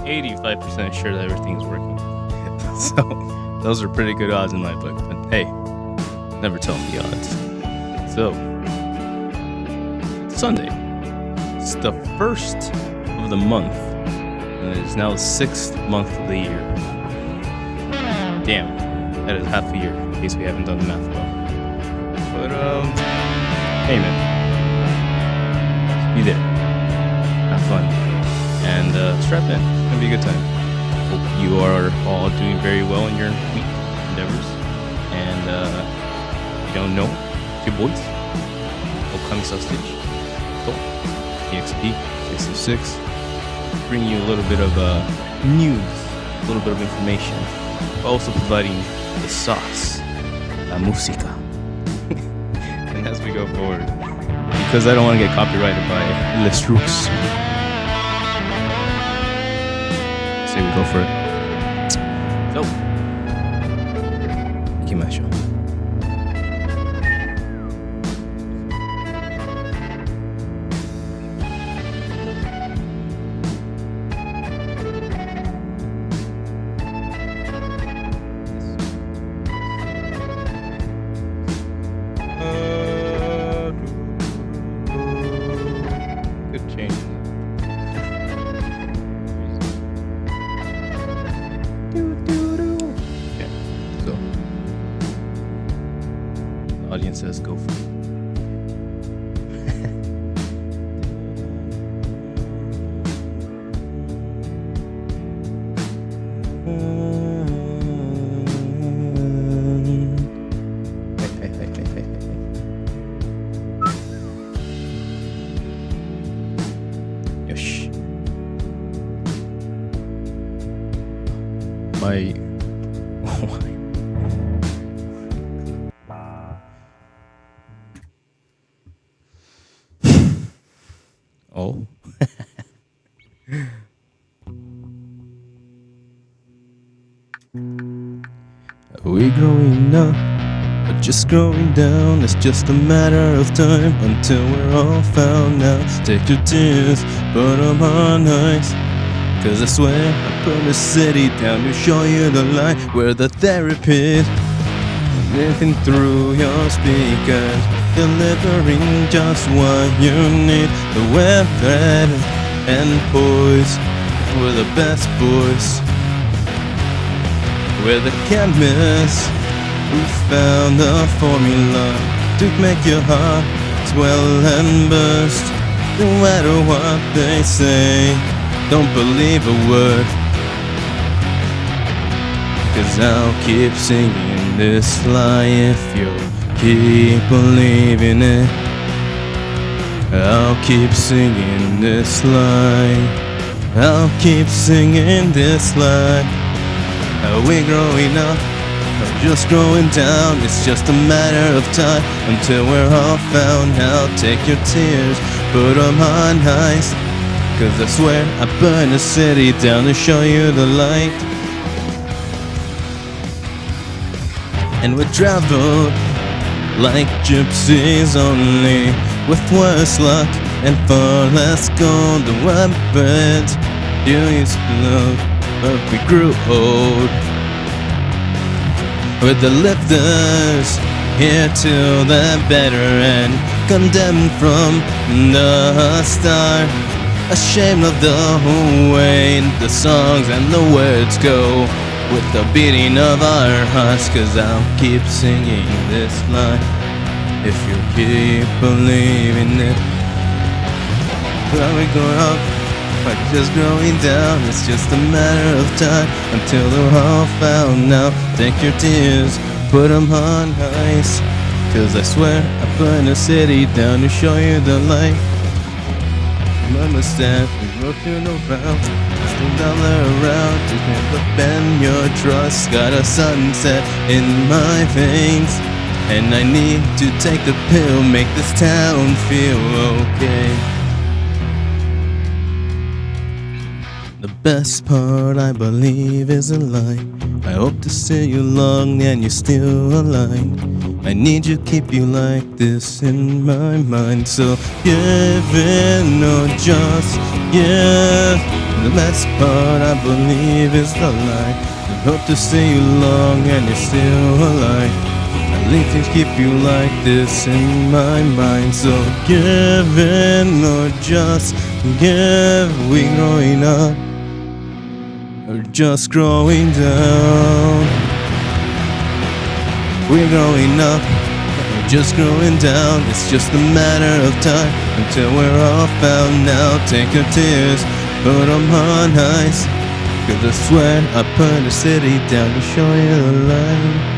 85% sure that everything's working. So those are pretty good odds in my book. But hey, never tell the odds. So Sunday. It's the first of the month, and it is now the 6th month of the year. Damn, that is half a year, in case we haven't done the math well. But, hey man, be there, have fun, and strap in, it's gonna be a good time. Hope you are all doing very well in your week endeavors, and if you don't know, it's your boys, Ookami Stage, EXP 66, bring you a little bit of news, a little bit of information, but also providing the sauce, la música. And as we go forward, because I don't want to get copyrighted by Les Rooks, say we go for it. So, ikimashou. Audience says go for it. Yosh. My oh. Are we growing up or just growing down? It's just a matter of time until we're all found out. Take your tears, put them on ice, 'cause I swear I put a city down to show you the light, where the therapist living through your speakers, delivering just what you need. The weapon and poise, we're the best boys. We're the chemists who found the formula to make your heart swell and burst. No matter what they say, don't believe a word, 'cause I'll keep singing this lie if you keep believing it. I'll keep singing this lie. I'll keep singing this lie. Are we growing up or just growing down? It's just a matter of time until we're all found out. Take your tears, put them on ice, 'cause I swear I burn the city down to show you the light. And we travel like gypsies only, with worse luck and far less gold. The weapons you used to love, but we grew old. With the lifters here till the better end, condemned from the start, ashamed of the way the songs and the words go, with the beating of our hearts. 'Cause I'll keep singing this line if you keep believing it. Are we going up or just growing down? It's just a matter of time until they're all found out. Take your tears, put them on ice, 'cause I swear I burn the city down to show you the light. Mama said we broke you around, still down there around to never bend your trust. Got a sunset in my veins, and I need to take the pill, make this town feel okay. The best part, I believe, is a lie. I hope to see you long and you're still alive. I need to keep you like this in my mind. So give in or just give. The best part I believe is the lie. I hope to see you long and you're still alive. I leave things keep you like this in my mind. So give in or just give. We growing up or just growing down. We're growing up or just growing down. It's just a matter of time until we're all found. Now take your tears, put them on ice, 'cause I swear I put the city down to show you the light.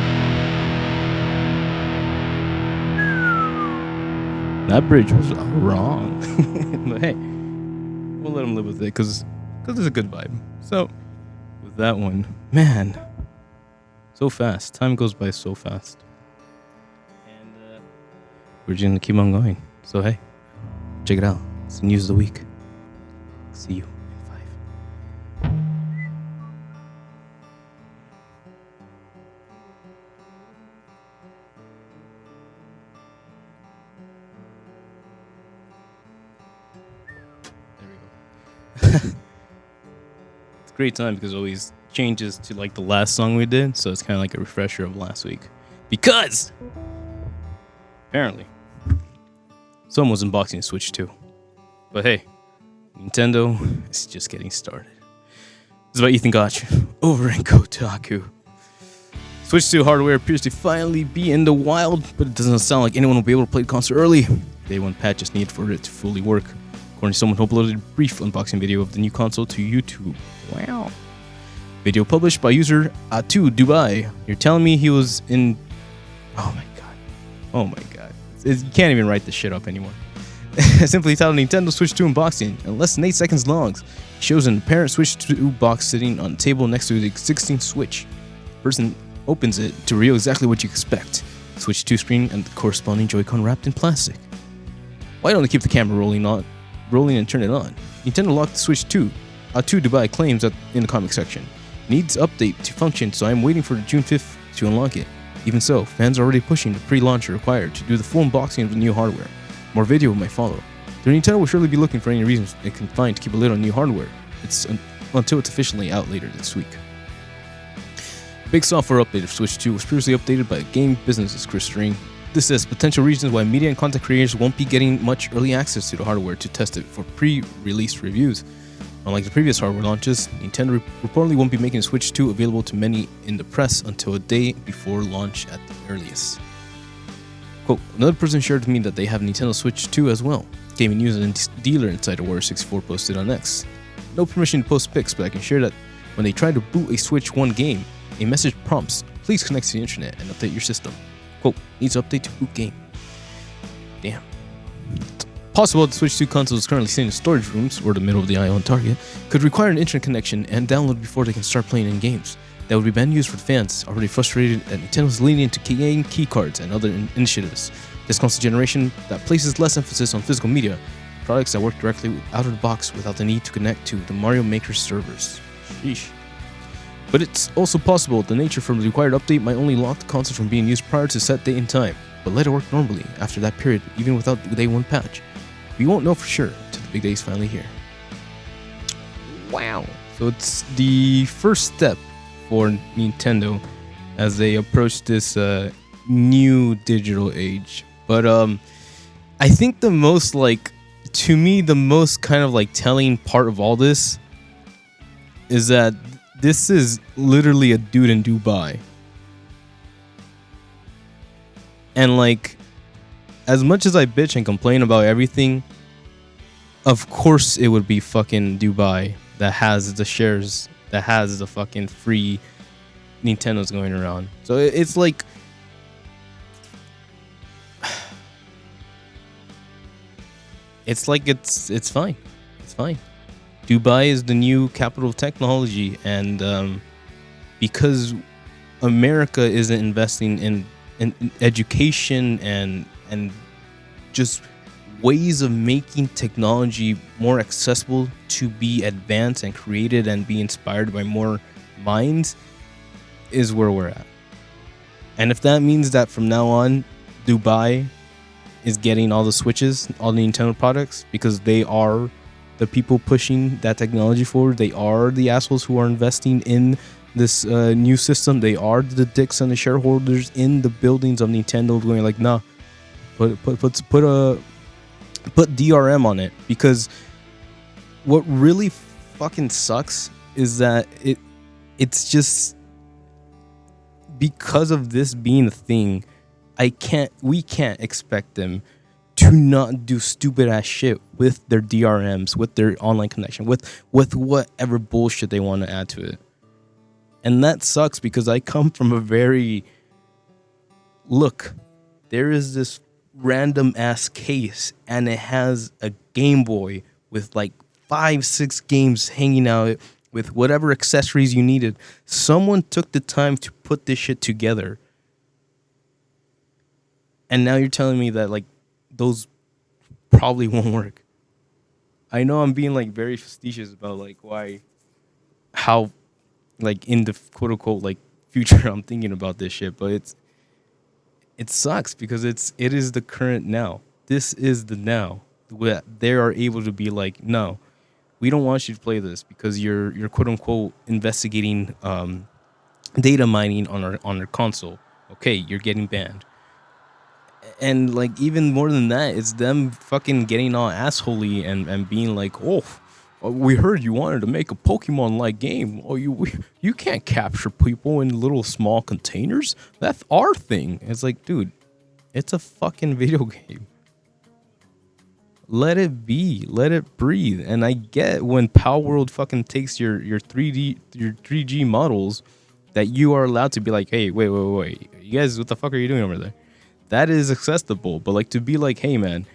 That bridge was wrong. But hey, we'll let him live with it because it's a good vibe. So, with that one, man, so fast. Time goes by so fast. And we're just going to keep on going. So, hey, check it out. It's the news of the week. See you in 5. It's a great time because it always changes to like the last song we did, so it's kind of like a refresher of last week. Because apparently someone was unboxing Switch 2. But hey, Nintendo is just getting started. This is about Ethan Gotch over in Kotaku. Switch 2 hardware appears to finally be in the wild, but it doesn't sound like anyone will be able to play the console early. Day 1 patch is needed for it to fully work, according to someone who uploaded a brief unboxing video of the new console to YouTube. Wow. Video published by user Atu Dubai. You're telling me he was in... Oh my god. Oh my god. You can't even write this shit up anymore. Simply titled Nintendo Switch 2 unboxing, and less than 8 seconds long. It shows an apparent Switch 2 box sitting on a table next to the existing Switch. The person opens it to reveal exactly what you expect. The Switch 2 screen and the corresponding Joy-Con wrapped in plastic. Why don't they keep the camera rolling and turn it on? Nintendo locked the Switch 2. Atu Dubai claims that in the comic section. Needs update to function, so I'm waiting for June 5th to unlock it. Even so, fans are already pushing the pre-launch required to do the full unboxing of the new hardware. More video might follow. The Nintendo will surely be looking for any reasons it can find to keep a lid on new hardware. Until it's officially out later this week. A big software update of Switch 2 was previously updated by Game Business's Chris String. This says potential reasons why media and content creators won't be getting much early access to the hardware to test it for pre-release reviews. Unlike the previous hardware launches, Nintendo reportedly won't be making Switch 2 available to many in the press until a day before launch at the earliest. Quote, another person shared with me that they have Nintendo Switch 2 as well. Gaming news and dealer inside Warrior 64 posted on X. No permission to post pics, but I can share that when they try to boot a Switch 1 game, a message prompts, please connect to the internet and update your system. Quote, needs update to boot game. Damn. Possible the Switch 2 console is currently sitting in storage rooms, or the middle of the aisle on Target, could require an internet connection and download before they can start playing in games. That would be bad news for the fans, already frustrated that Nintendo's leaning into game keycards and other initiatives. This console generation that places less emphasis on physical media, products that work directly out of the box without the need to connect to the Mario Maker servers. Sheesh. But it's also possible the nature from the required update might only lock the console from being used prior to set date and time, but let it work normally after that period, even without the day 1 patch. We won't know for sure until the big day is finally here. Wow. So it's the first step for Nintendo as they approach this new digital age. But I think the most to me, the most kind of telling part of all this is that this is literally a dude in Dubai. And as much as I bitch and complain about everything, of course it would be fucking Dubai that has the shares, that has the fucking free Nintendos going around. So it's it's fine. It's fine. Dubai is the new capital of technology, and because America isn't investing in education and just ways of making technology more accessible to be advanced and created and be inspired by more minds, is where we're at. And if that means that from now on Dubai is getting all the Switches, all the Nintendo products, because they are the people pushing that technology forward. They are the assholes who are investing in this new system. They are the dicks and the shareholders in the buildings of Nintendo going like, nah, put DRM on it. Because what really fucking sucks is that it's just because of this being a thing, we can't expect them to not do stupid ass shit with their DRMs, with their online connection, with whatever bullshit they want to add to it. And that sucks because I come from a very, look, there is this random ass case and it has a Game Boy with like 5-6 games hanging out with whatever accessories you needed. Someone took the time to put this shit together. And now you're telling me that like those probably won't work. I know I'm being like very facetious about like how like in the quote unquote like future I'm thinking about this shit, but it sucks because it is the current now. This is the now where they are able to be like, no, we don't want you to play this because you're quote unquote investigating data mining on our console. Okay, you're getting banned. And like even more than that, it's them fucking getting all assholey and being like, oh, we heard you wanted to make a Pokemon-like game. Oh, you can't capture people in little small containers. That's our thing. It's like, dude, it's a fucking video game. Let it be. Let it breathe. And I get when Power World fucking takes your 3G models that you are allowed to be like, hey, wait. You guys, what the fuck are you doing over there? That is acceptable. But like to be like, hey, man,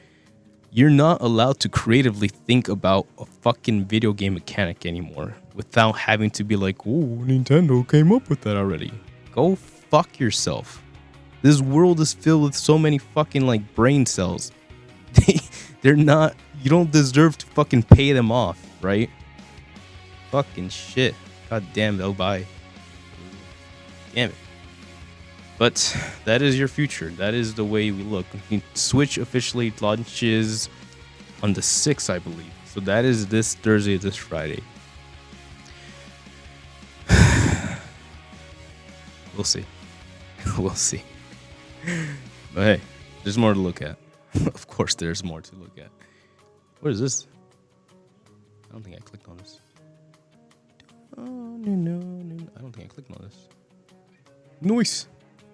you're not allowed to creatively think about a fucking video game mechanic anymore without having to be like, oh, Nintendo came up with that already. Go fuck yourself. This world is filled with so many fucking like brain cells. They're not, you don't deserve to fucking pay them off, right? Fucking shit. God damn, they'll buy. Damn it. But that is your future. That is the way we look. Switch officially launches on the 6th, I believe. So that is this Thursday, this Friday. We'll see. We'll see. But hey, there's more to look at. Of course, there's more to look at. What is this? I don't think I clicked on this. Oh, no. I don't think I clicked on this. Noise.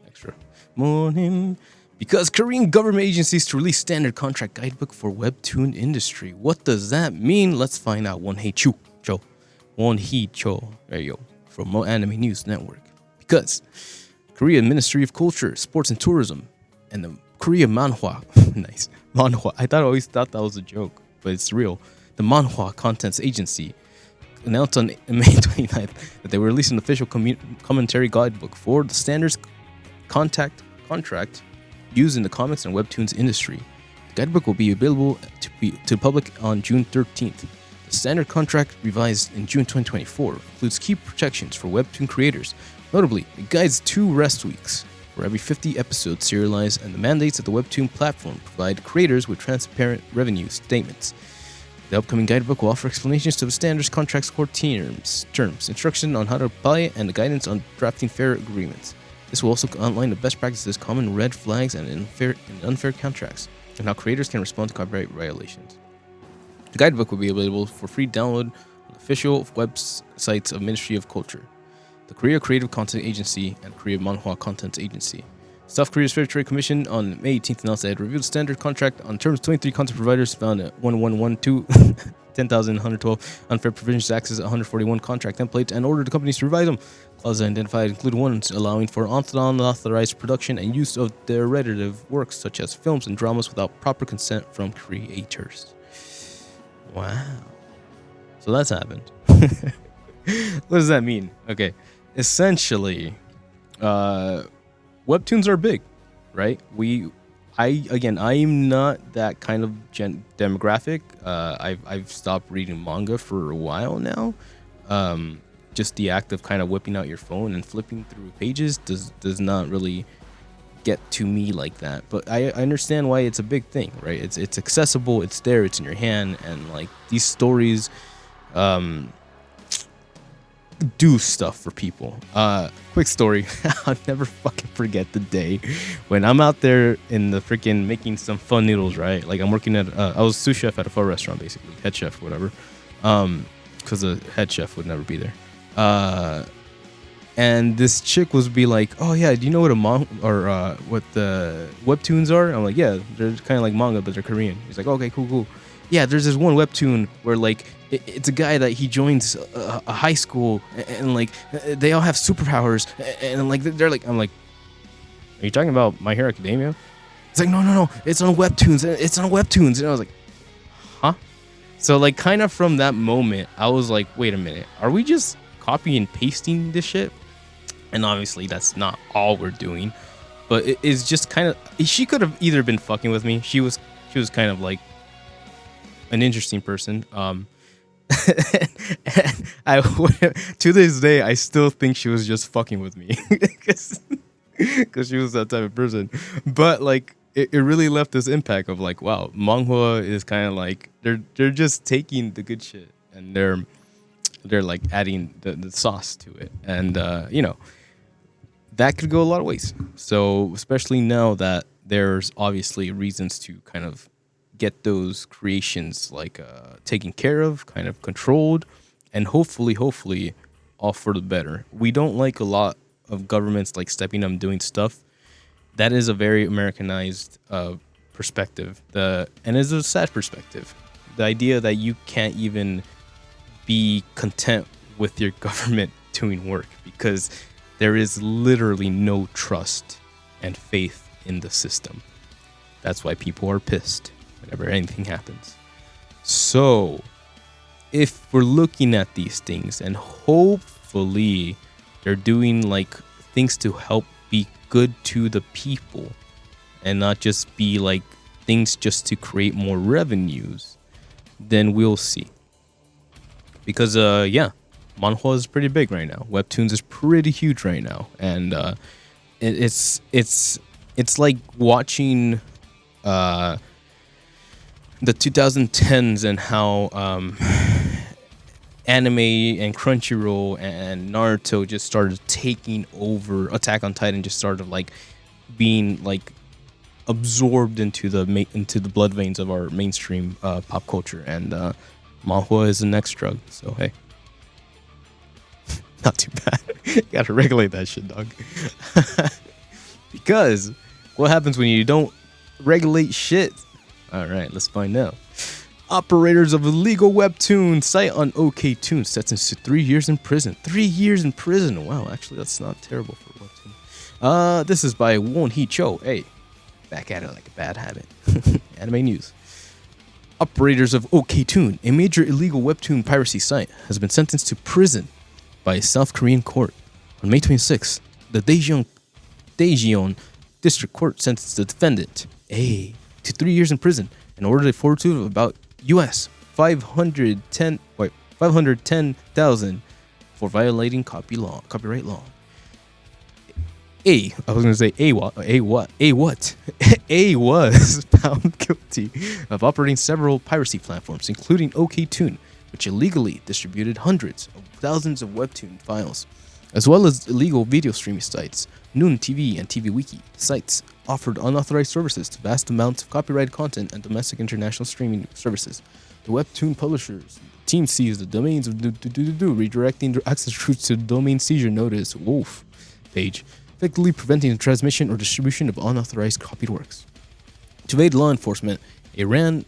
Extra. Morning. Because Korean government agencies to release standard contract guidebook for webtoon industry. What does that mean? Let's find out. Wonhee Cho. There you go. From Mo Anime News Network. Because Korean Ministry of Culture, Sports and Tourism, and the Korea Manhwa, nice, Manhwa, I always thought that was a joke, but it's real. The Manhwa Contents Agency announced on May 29th that they were releasing an official commentary guidebook for the standards contract used in the comics and webtoons industry. The guidebook will be available to the public on June 13th. The standard contract, revised in June 2024, includes key protections for webtoon creators. Notably, it guides 2 rest weeks for every 50 episodes serialized, and the mandates of the webtoon platform provide creators with transparent revenue statements. The upcoming guidebook will offer explanations to the standards contract's core terms, instruction on how to apply it, and the guidance on drafting fair agreements. This will also outline the best practices, common red flags, and unfair contracts, and how creators can respond to copyright violations. The guidebook will be available for free download on the official websites of Ministry of Culture, the Korea Creative Content Agency, and Korea Manhwa Content Agency. South Korea's Fair Trade Commission on May 18th announced that it had reviewed the standard contract on terms 23 content providers found at 1112 10,112 unfair provisions to access 141 contract templates and ordered the companies to revise them. Clauses identified include ones allowing for unauthorized production and use of derivative works such as films and dramas without proper consent from creators. Wow. So that's happened. What does that mean? Okay. Essentially, webtoons are big, right? I'm not that kind of demographic. I've stopped reading manga for a while now. Just the act of kind of whipping out your phone and flipping through pages does not really get to me like that. But I understand why it's a big thing, right? It's accessible, it's there, it's in your hand, and like these stories do stuff for people. Quick story. I'll never fucking forget the day when I'm out there in the freaking making some fun noodles, right? Like I'm working at I was sous chef at a pho restaurant, basically head chef, whatever, because the head chef would never be there. And this chick was be like, oh yeah, do you know what what the webtoons are? I'm like, yeah, they're kind of like manga, but they're Korean. He's like, okay, cool. Yeah, there's this one webtoon where like it's a guy that he joins a high school and like they all have superpowers and like they're like, I'm like, are you talking about My Hero Academia? It's like, no, it's on webtoons. And I was like, huh? So like kind of from that moment, I was like, wait a minute, are we just copying and pasting this shit? And obviously that's not all we're doing, but it's just kind of, she could have either been fucking with me. She was kind of like an interesting person. And I to this day I still think she was just fucking with me because she was that type of person. But like it really left this impact of like, wow, manhwa is kind of like they're just taking the good shit and they're like adding the sauce to it, and that could go a lot of ways. So especially now that there's obviously reasons to kind of get those creations like taken care of, kind of controlled, and hopefully all for the better. We don't like a lot of governments like stepping up and doing stuff. That is a very Americanized perspective, and it's a sad perspective. The idea that you can't even be content with your government doing work because there is literally no trust and faith in the system. That's why people are pissed whenever anything happens. So if we're looking at these things and hopefully they're doing like things to help be good to the people and not just be like things just to create more revenues, then we'll see. Because manhwa is pretty big right now. Webtoons is pretty huge right now, and it's like watching the 2010s and how anime and Crunchyroll and Naruto just started taking over. Attack on Titan just started like being like absorbed into the blood veins of our mainstream pop culture, and manhwa is the next drug. So hey, not too bad. Gotta regulate that shit, dog. Because what happens when you don't regulate shit? All right, let's find out. Operators of illegal webtoon site on OKToon sentenced to 3 years in prison. 3 years in prison. Wow, actually, that's not terrible for webtoon. This is by Won Hee Cho. Hey, back at it like a bad habit. Anime news. Operators of OKToon, a major illegal webtoon piracy site, has been sentenced to prison by a South Korean court. On May 26th, the Daejeon District Court sentenced the defendant, A, to 3 years in prison and ordered a forfeiture of about US $510,000 for violating copyright law. A was found guilty of operating several piracy platforms, including OKToon, which illegally distributed hundreds of thousands of webtoon files, as well as illegal video streaming sites. Noon TV and TV Wiki sites offered unauthorized services to vast amounts of copyrighted content and domestic international streaming services. The webtoon publishers team seized the domains of redirecting their access routes to the domain seizure notice (WOLF) page, effectively preventing the transmission or distribution of unauthorized copied works. To evade law enforcement, ran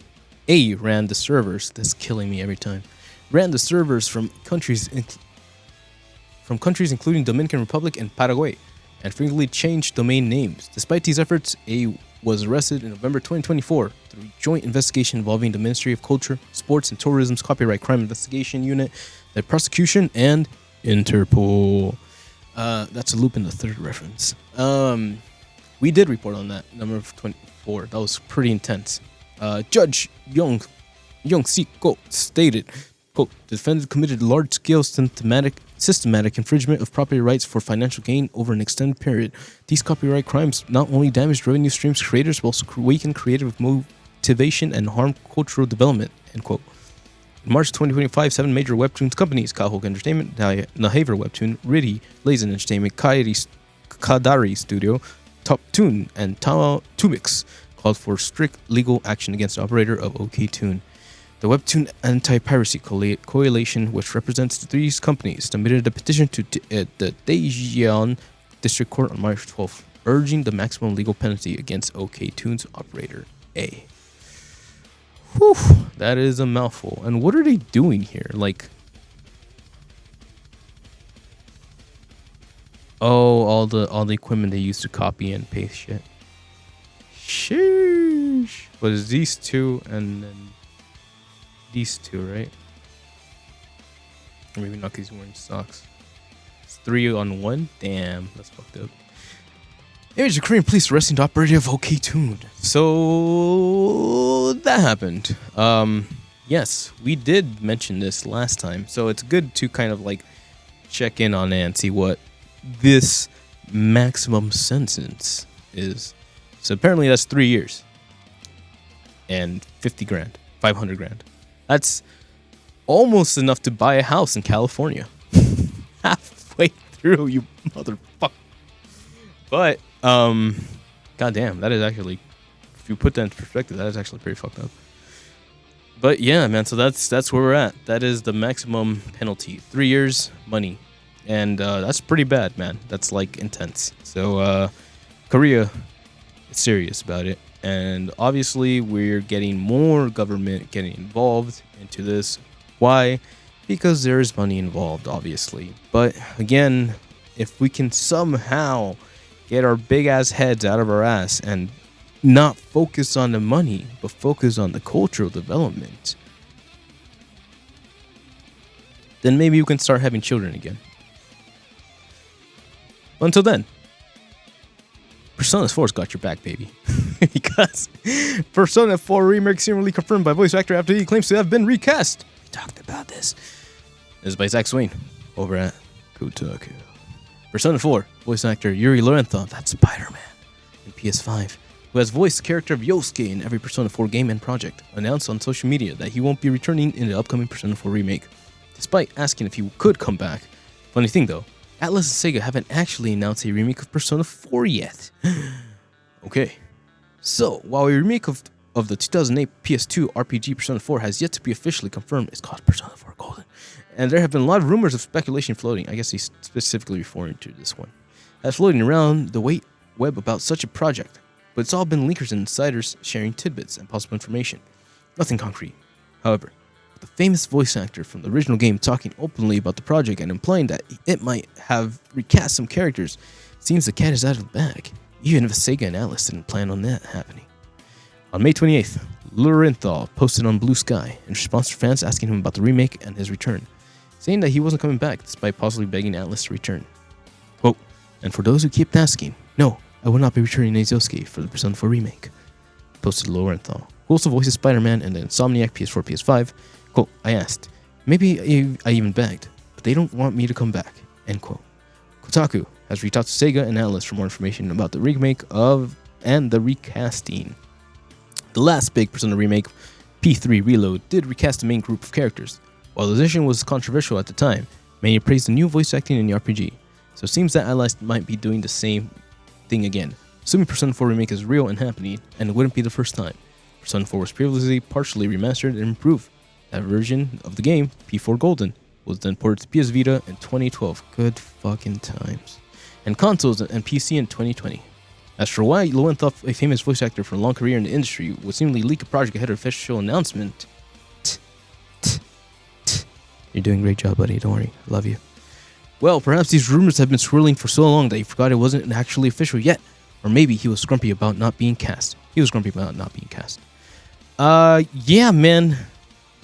the servers. That's killing me every time. Ran the servers from countries including Dominican Republic and Paraguay, and frequently changed domain names. Despite these efforts, A was arrested in November 2024 through a joint investigation involving the Ministry of Culture, Sports and Tourism's Copyright Crime Investigation Unit, the prosecution, and Interpol. That's a Lupin the Third reference. We did report on that, number 24. That was pretty intense. Judge Young Sik-go stated, quote, the defendant committed large-scale systematic infringement of property rights for financial gain over an extended period. These copyright crimes not only damaged revenue streams creators, but also weakened creative motivation and harmed cultural development. End quote. In March 2025, 7 major webtoons companies, Kahok Entertainment, Nahaver Webtoon, Riddy, Lazen Entertainment, Kadari Studio, Top Toon, and Tumix, called for strict legal action against the operator of OKToon. The Webtoon Anti-Piracy Coalition, which represents these companies, submitted a petition to the Daejeon District Court on March 12th, urging the maximum legal penalty against OKToon's operator, A. Whew, that is a mouthful. And what are they doing here? Like, oh, all the equipment they use to copy and paste shit. Sheesh. But it's these two and then these two, right? Or maybe not because he's wearing socks. It's 3 on 1? Damn, that's fucked up. Image of Korean police arresting the operator of OKToon. So that happened. Yes, we did mention this last time. So it's good to kind of like check in on it and see what this maximum sentence is. So apparently that's 3 years and 50 grand, 500 grand. That's almost enough to buy a house in California. Halfway through, you motherfucker. But goddamn, that is actually, if you put that into perspective, that is actually pretty fucked up. But yeah, man, so that's where we're at. That is the maximum penalty. 3 years, money. And that's pretty bad, man. That's like intense. So Korea is serious about it. And obviously we're getting more government getting involved into this. Why? Because there is money involved, obviously. But again, if we can somehow get our big ass heads out of our ass and not focus on the money, but focus on the cultural development, then maybe we can start having children again. But until then, Persona 4's got your back, baby. Because Persona 4 Remake seemingly confirmed by voice actor after he claims to have been recast. We talked about this. This is by Zach Swain over at Kotaku. Persona 4 voice actor Yuri Lorenthal, that's Spider-Man in PS5, who has voiced the character of Yosuke in every Persona 4 game and project, announced on social media that he won't be returning in the upcoming Persona 4 remake, despite asking if he could come back. Funny thing though, Atlus and Sega haven't actually announced a remake of Persona 4 yet. Okay. So, while a remake of the 2008 PS2 RPG Persona 4 has yet to be officially confirmed, it's called Persona 4 Golden. And there have been a lot of rumors of speculation floating, I guess he's specifically referring to this one, that's floating around the web about such a project. But it's all been leakers and insiders sharing tidbits and possible information. Nothing concrete. However, the famous voice actor from the original game talking openly about the project and implying that it might have recast some characters, seems the cat is out of the bag, even if Sega and Atlus didn't plan on that happening. On May 28th, Lorenthal posted on BlueSky in response to fans asking him about the remake and his return, saying that he wasn't coming back despite possibly begging Atlus to return. Quote, "And for those who keep asking, no, I will not be returning as Yosuke for the Persona 4 remake," posted Lorenthal, who also voices Spider-Man in the Insomniac PS4 PS5. Quote, "I asked, maybe I even begged, but they don't want me to come back," end quote. Kotaku has reached out to Sega and Atlus for more information about the remake of and the recasting. The last big Persona remake, P3 Reload, did recast the main group of characters. While the decision was controversial at the time, many praised the new voice acting in the RPG, so it seems that Atlus might be doing the same thing again. Assuming Persona 4 remake is real and happening, and it wouldn't be the first time. Persona 4 was previously partially remastered and improved. That version of the game, P4 Golden, was then ported to PS Vita in 2012. Good fucking times. And consoles and PC in 2020. As for why Lowenthal, a famous voice actor for a long career in the industry, would seemingly leak a project ahead of official announcement. You're doing a great job, buddy. Don't worry. I love you. Well, perhaps these rumors have been swirling for so long that he forgot it wasn't actually official yet. Or maybe he was grumpy about not being cast. Yeah, man.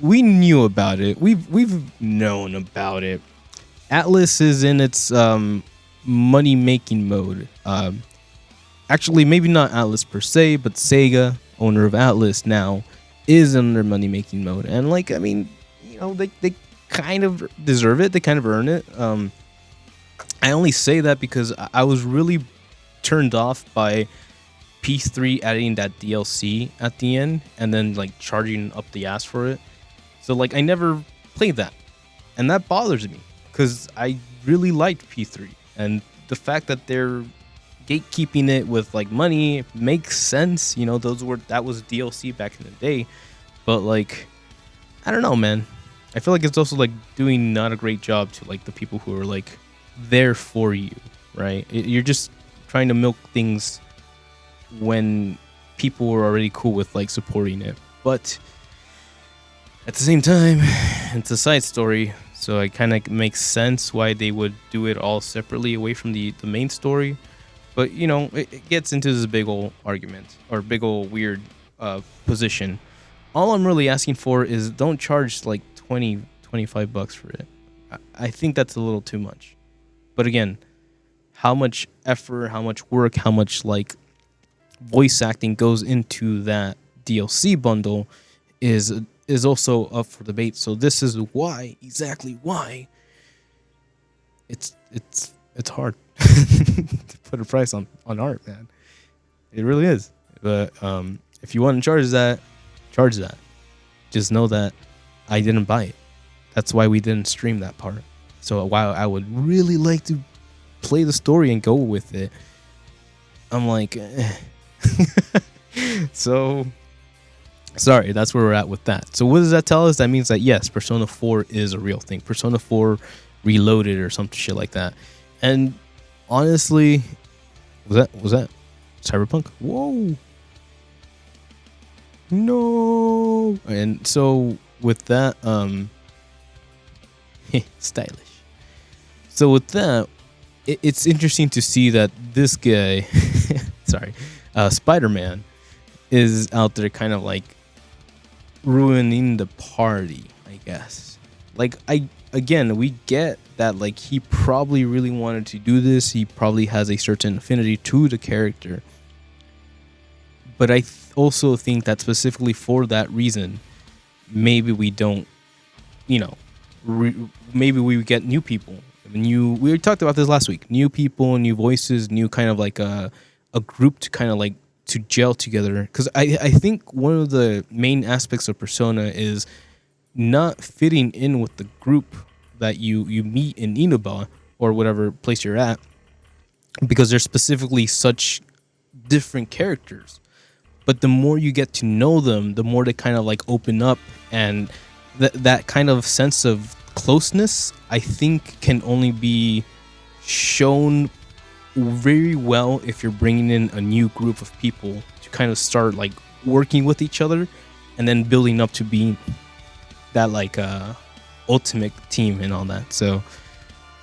We knew about it. We've known about it. Atlus is in its money-making mode. Actually, maybe not Atlus per se, but Sega, owner of Atlus now, is in their money-making mode. And, like, I mean, you know, they kind of deserve it. They kind of earn it. I only say that because I was really turned off by P3 adding that DLC at the end and then like charging up the ass for it. So like I never played that, and that bothers me because I really liked P3, and the fact that they're gatekeeping it with like money makes sense. You know, that was DLC back in the day, but like I don't know, man. I feel like it's also like doing not a great job to like the people who are like there for you, right? You're just trying to milk things when people were already cool with like supporting it, but at the same time, it's a side story, so it kind of makes sense why they would do it all separately away from the main story. But you know, it gets into this big old argument or big old weird position. All I'm really asking for is don't charge like $25 for it. I think that's a little too much. But again, how much effort, how much work, how much like voice acting goes into that DLC bundle is also up for debate. So this is exactly why it's hard to put a price on art, man. It really is. But if you want to charge that. Just know that I didn't buy it. That's why we didn't stream that part. So while I would really like to play the story and go with it, I'm like, So, sorry, that's where we're at with that. So what does that tell us? That means that yes, Persona 4 is a real thing. Persona 4 Reloaded or some shit like that. And honestly, was that Cyberpunk? Whoa. No. And so with that, stylish. So with that, it's interesting to see that this guy, Spider-Man, is out there kind of like ruining the party, I guess. Like we get that like he probably really wanted to do this. He probably has a certain affinity to the character. But I also think that specifically for that reason, maybe we don't, maybe we get new people. We talked about this last week. New people, new voices, new kind of like a group to kind of like to gel together. Because I think one of the main aspects of Persona is not fitting in with the group that you meet in Inaba or whatever place you're at, because they're specifically such different characters. But the more you get to know them, the more they kind of like open up, and that kind of sense of closeness, I think, can only be shown very well if you're bringing in a new group of people to kind of start like working with each other and then building up to being that like ultimate team and all that. So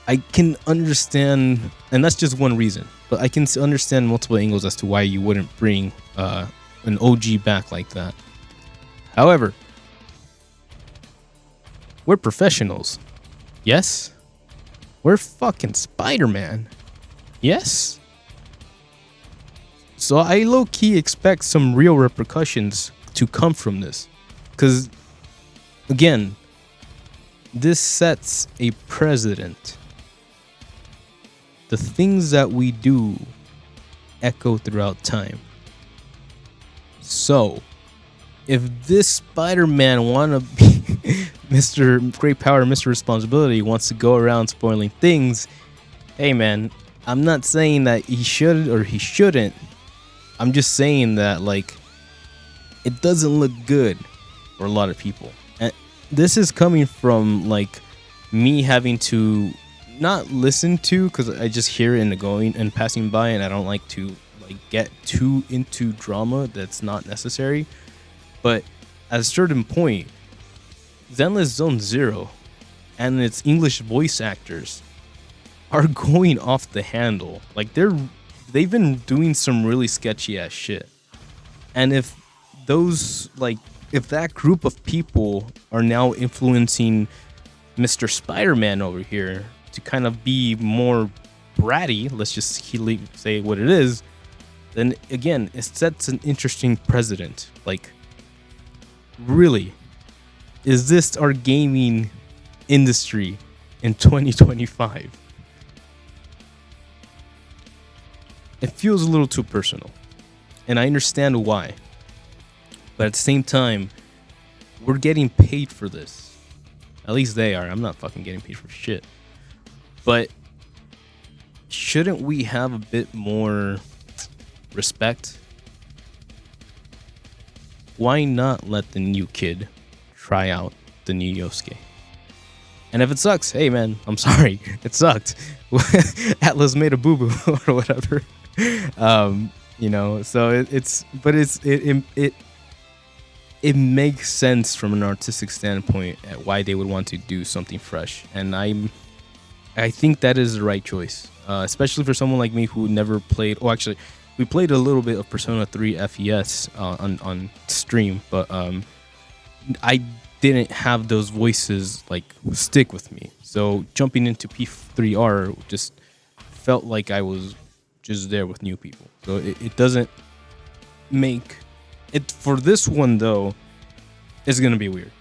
I can understand, and that's just one reason, but I can understand multiple angles as to why you wouldn't bring an OG back like that. However, we're professionals. Yes? We're fucking Spider-Man. Yes? So I low-key expect some real repercussions to come from this. Because, again, this sets a precedent. The things that we do echo throughout time. So, if this Spider-Man wanna be Mr. Great Power, Mr. Responsibility wants to go around spoiling things, hey man, I'm not saying that he should or he shouldn't. I'm just saying that like it doesn't look good for a lot of people. And this is coming from like me having to not listen to, because I just hear it in the going and passing by, and I don't like to like get too into drama that's not necessary. But at a certain point, Zenless Zone Zero and its English voice actors are going off the handle. Like they've been doing some really sketchy ass shit. And if that group of people are now influencing Mr. Spider-Man over here to kind of be more bratty, let's just say what it is, then again, it sets an interesting precedent. Like, really, is this our gaming industry in 2025. It feels a little too personal, and I understand why. But at the same time, we're getting paid for this. At least they are. I'm not fucking getting paid for shit. But shouldn't we have a bit more respect? Why not let the new kid try out the new Yosuke? And if it sucks, hey man, I'm sorry. It sucked. Atlas made a boo-boo or whatever. You know, so it makes sense from an artistic standpoint at why they would want to do something fresh. And I think that is the right choice. Especially for someone like me who never played. Oh, actually, we played a little bit of Persona 3 FES on stream, but I didn't have those voices like stick with me. So jumping into P3R just felt like I was just there with new people. So it doesn't make it for this one though. It's gonna be weird.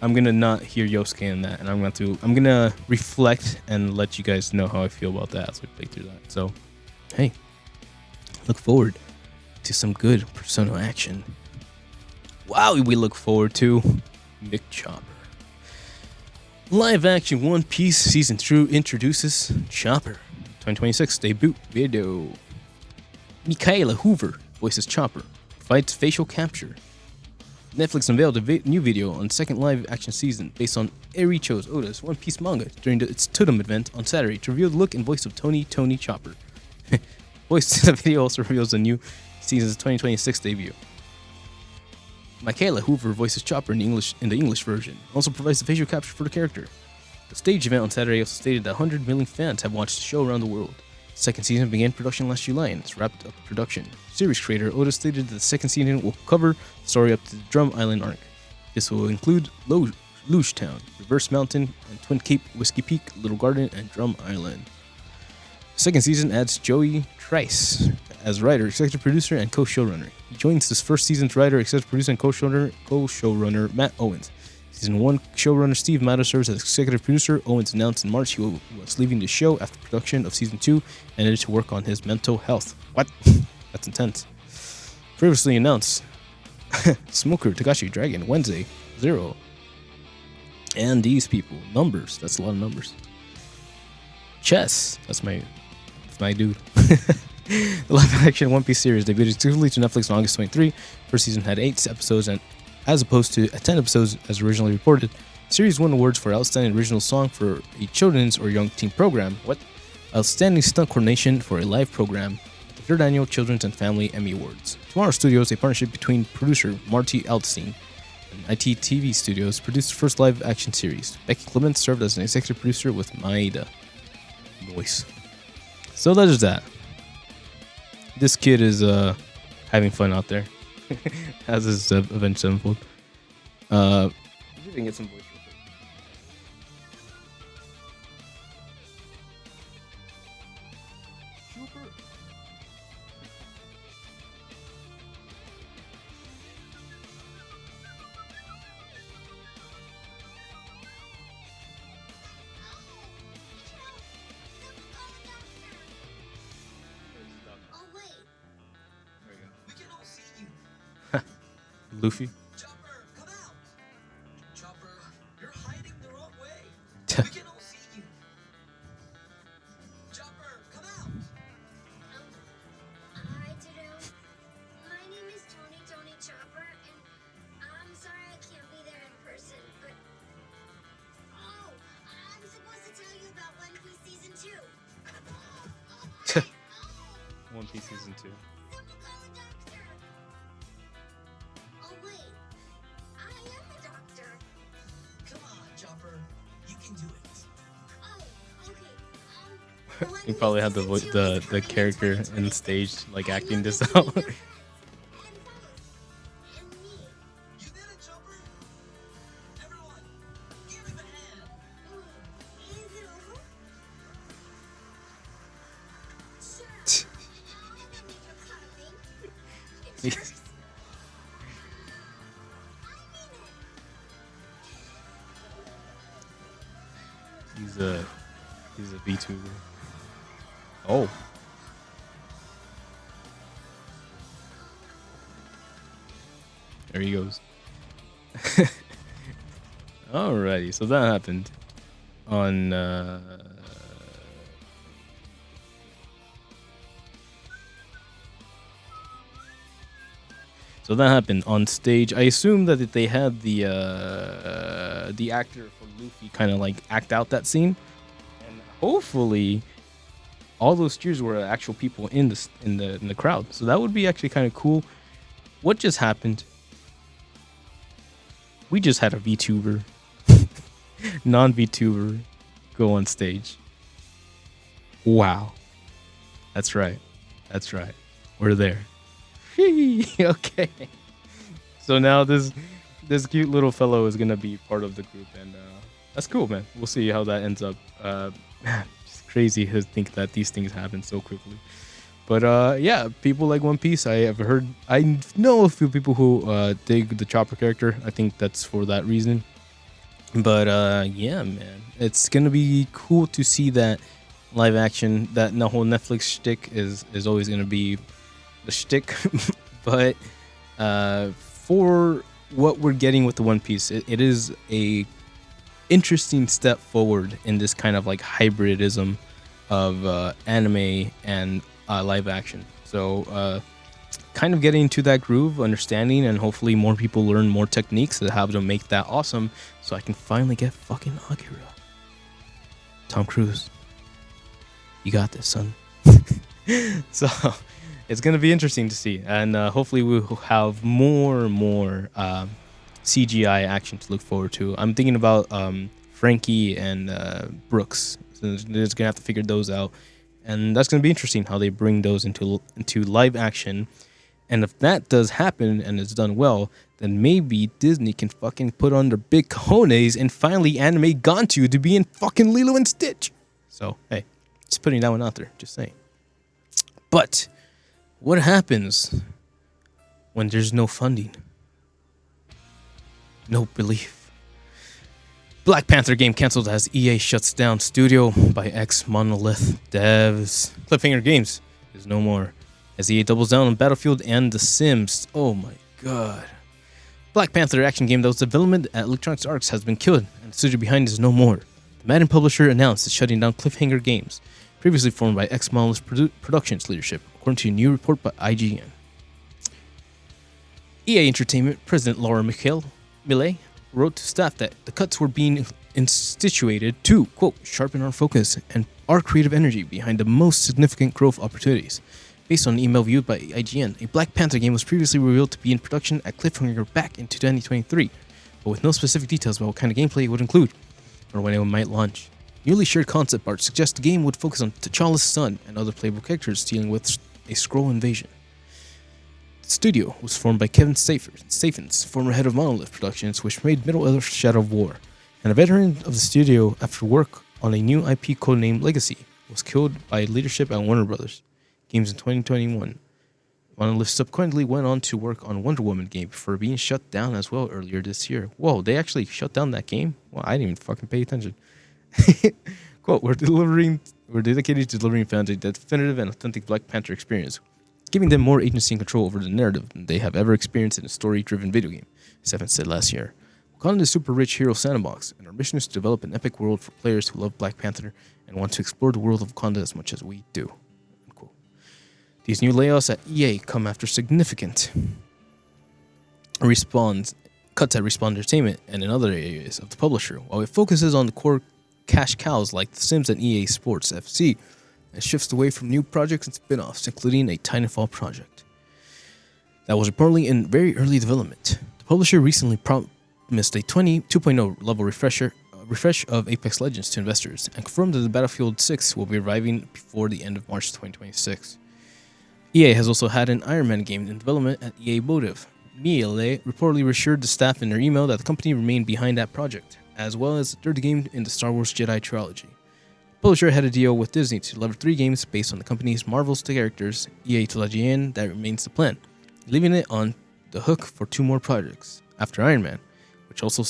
I'm gonna not hear Yosuke in that, and I'm gonna reflect and let you guys know how I feel about that as we play through that. So, hey, look forward to some good Persona action. Wow, we look forward to Mick Chopper. Live action One Piece Season 2 introduces Chopper. 2026 debut video. Michaela Hoover voices Chopper. Provides facial capture. Netflix unveiled a new video on second live action season based on Ericho's Oda's One Piece manga during its Totem event on Saturday to reveal the look and voice of Tony Chopper. Voice in the video also reveals the new season's 2026 debut. Michaela Hoover voices Chopper in the English version, also provides the facial capture for the character. The stage event on Saturday also stated that 100 million fans have watched the show around the world. The second season began production last July and it's wrapped up production. Series creator Oda stated that the second season will cover the story up to the Drum Island arc. This will include Luge Town, Reverse Mountain, and Twin Cape, Whiskey Peak, Little Garden, and Drum Island. The second season adds Joey Trice as writer, executive producer, and co-showrunner. He joins this first season's writer, executive producer, and co-showrunner Matt Owens. Season 1 showrunner Steve Matter serves as executive producer. Owens announced in March he was leaving the show after production of Season 2 and needed to work on his mental health. What? That's intense. Previously announced Smoker, Takashi, Dragon, Wednesday, Zero. And these people. Numbers. That's a lot of numbers. Chess. That's my dude. The live action One Piece series debuted exclusively to Netflix on August 23. First season had 8 episodes, and as opposed to 10 episodes as originally reported. The series won awards for Outstanding Original Song for a Children's or Young Teen Program. Outstanding Stunt Coordination for a Live Program at the 3rd Annual Children's and Family Emmy Awards. Tomorrow Studios, a partnership between producer Marty Altstein and ITTV Studios, produced the first live action series. Becky Clements served as an executive producer with Maeda. Voice. So that is that. This kid is having fun out there. As is Avenged Sevenfold. See if we can get some voice real quick. Super. Oh wait. There we go. We can all see you. Luffy. Chopper, come out. Chopper, you're hiding the wrong way. We can all see you. Chopper, come out. Hi, Dodo. My name is Tony Chopper, and I'm sorry I can't be there in person, but... Oh, I'm supposed to tell you about One Piece Season 2. One Piece Season 2. Someone call a doctor. Oh, wait. I am a doctor. Come on, Chopper. You can do it. Oh, okay. You probably had the character in the stage like acting this out. And me. You did it, Chopper. Everyone, give him a hand. Is it over? Sure. I'll make a coming. It jerks. I mean it. He's a VTuber. Oh. There he goes. Alrighty, so that happened on so that happened on stage. I assume that they had the actor for Luffy kind of like act out that scene, and hopefully all those cheers were actual people in the crowd. So that would be actually kind of cool. What just happened? We just had a VTuber, non-VTuber, go on stage. Wow. That's right. That's right. We're there. Okay. So now this cute little fellow is gonna be part of the group, and that's cool, man. We'll see how that ends up. Man, just crazy to think that these things happen so quickly. But yeah, people like One Piece. I know a few people who dig the Chopper character. I think that's for that reason. But yeah, man, it's gonna be cool to see that live action. That the whole Netflix shtick is always gonna be the shtick. But for what we're getting with the One Piece, it is a interesting step forward in this kind of like hybridism of anime and live action. So kind of getting into that groove, understanding, and hopefully more people learn more techniques that have to make that awesome, so I can finally get fucking Akira. Tom Cruise, you got this, son. So it's gonna be interesting to see, and hopefully we'll have more CGI action to look forward to. I'm thinking about Frankie and Brooks. So they're just gonna have to figure those out, and that's gonna be interesting how they bring those into live action. And if that does happen and it's done well, then maybe Disney can fucking put on their big cojones and finally animate Gontu to be in fucking Lilo and Stitch. So hey, just putting that one out there, just saying. But what happens when there's no funding? No belief. Black Panther game canceled as EA shuts down studio by ex-Monolith devs. Cliffhanger Games is no more as EA doubles down on Battlefield and The Sims. Oh my god. Black Panther action game that was development at Electronic Arts has been killed, and the studio behind is no more. The Madden publisher announced it's shutting down Cliffhanger Games, previously formed by ex-Monolith Productions leadership, according to a new report by IGN. EA Entertainment President Laura Millet wrote to staff that the cuts were being instituted to, quote, sharpen our focus and our creative energy behind the most significant growth opportunities. Based on an email viewed by IGN, a Black Panther game was previously revealed to be in production at Cliffhanger back in 2023, but with no specific details about what kind of gameplay it would include or when it might launch. Newly shared concept art suggests the game would focus on T'Challa's son and other playable characters dealing with a Skrull invasion. The studio was formed by Kevin Stafens, former head of Monolith Productions, which made Middle-earth Shadow of War, and a veteran of the studio after work on a new IP codenamed Legacy, was killed by leadership at Warner Bros. Games in 2021. Monolith subsequently went on to work on Wonder Woman game before being shut down as well earlier this year. Whoa, they actually shut down that game? Well, I didn't even fucking pay attention. Quote, we're dedicated to delivering fans a definitive and authentic Black Panther experience, giving them more agency and control over the narrative than they have ever experienced in a story-driven video game, Stefan said last year. Wakanda is a super rich hero sandbox, and our mission is to develop an epic world for players who love Black Panther and want to explore the world of Wakanda as much as we do. Unquote. These new layoffs at EA come after significant cuts at Respawn Entertainment and in other areas of the publisher, while it focuses on the core cash cows like The Sims and EA Sports FC, and shifts away from new projects and spin-offs, including a Titanfall project that was reportedly in very early development. The publisher recently promised a 2.0 level refresh of Apex Legends to investors, and confirmed that the Battlefield 6 will be arriving before the end of March 2026. EA has also had an Iron Man game in development at EA Motive. Miele reportedly assured the staff in their email that the company remained behind that project, as well as the third game in the Star Wars Jedi trilogy. The publisher had a deal with Disney to deliver 3 games based on the company's Marvel's characters. EA told IGN that remains the plan, leaving it on the hook for 2 more projects after Iron Man, which also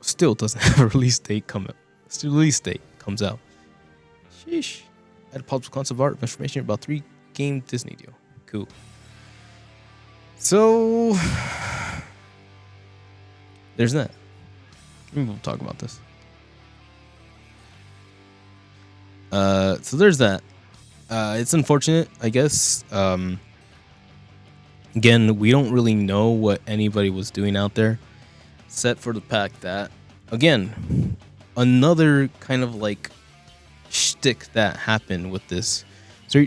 still doesn't have a release date coming. comes out. Sheesh. Add possible concept art information about 3 game Disney deal. Cool. So there's that. Maybe we'll talk about this. So there's that. It's unfortunate, I guess. Again, we don't really know what anybody was doing out there, except for the fact that, again, another kind of like shtick that happened with this. So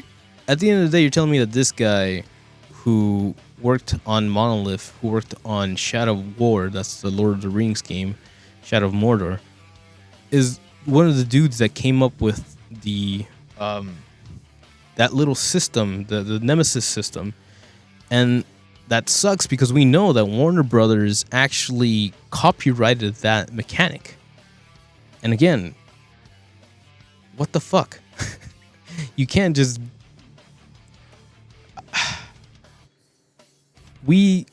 at the end of the day, you're telling me that this guy who worked on Monolith, who worked on Shadow of War, that's the Lord of the Rings game, Shadow of Mordor, is one of the dudes that came up with the that little system, the Nemesis system. And that sucks because we know that Warner Brothers actually copyrighted that mechanic. And again, what the fuck? You can't just... We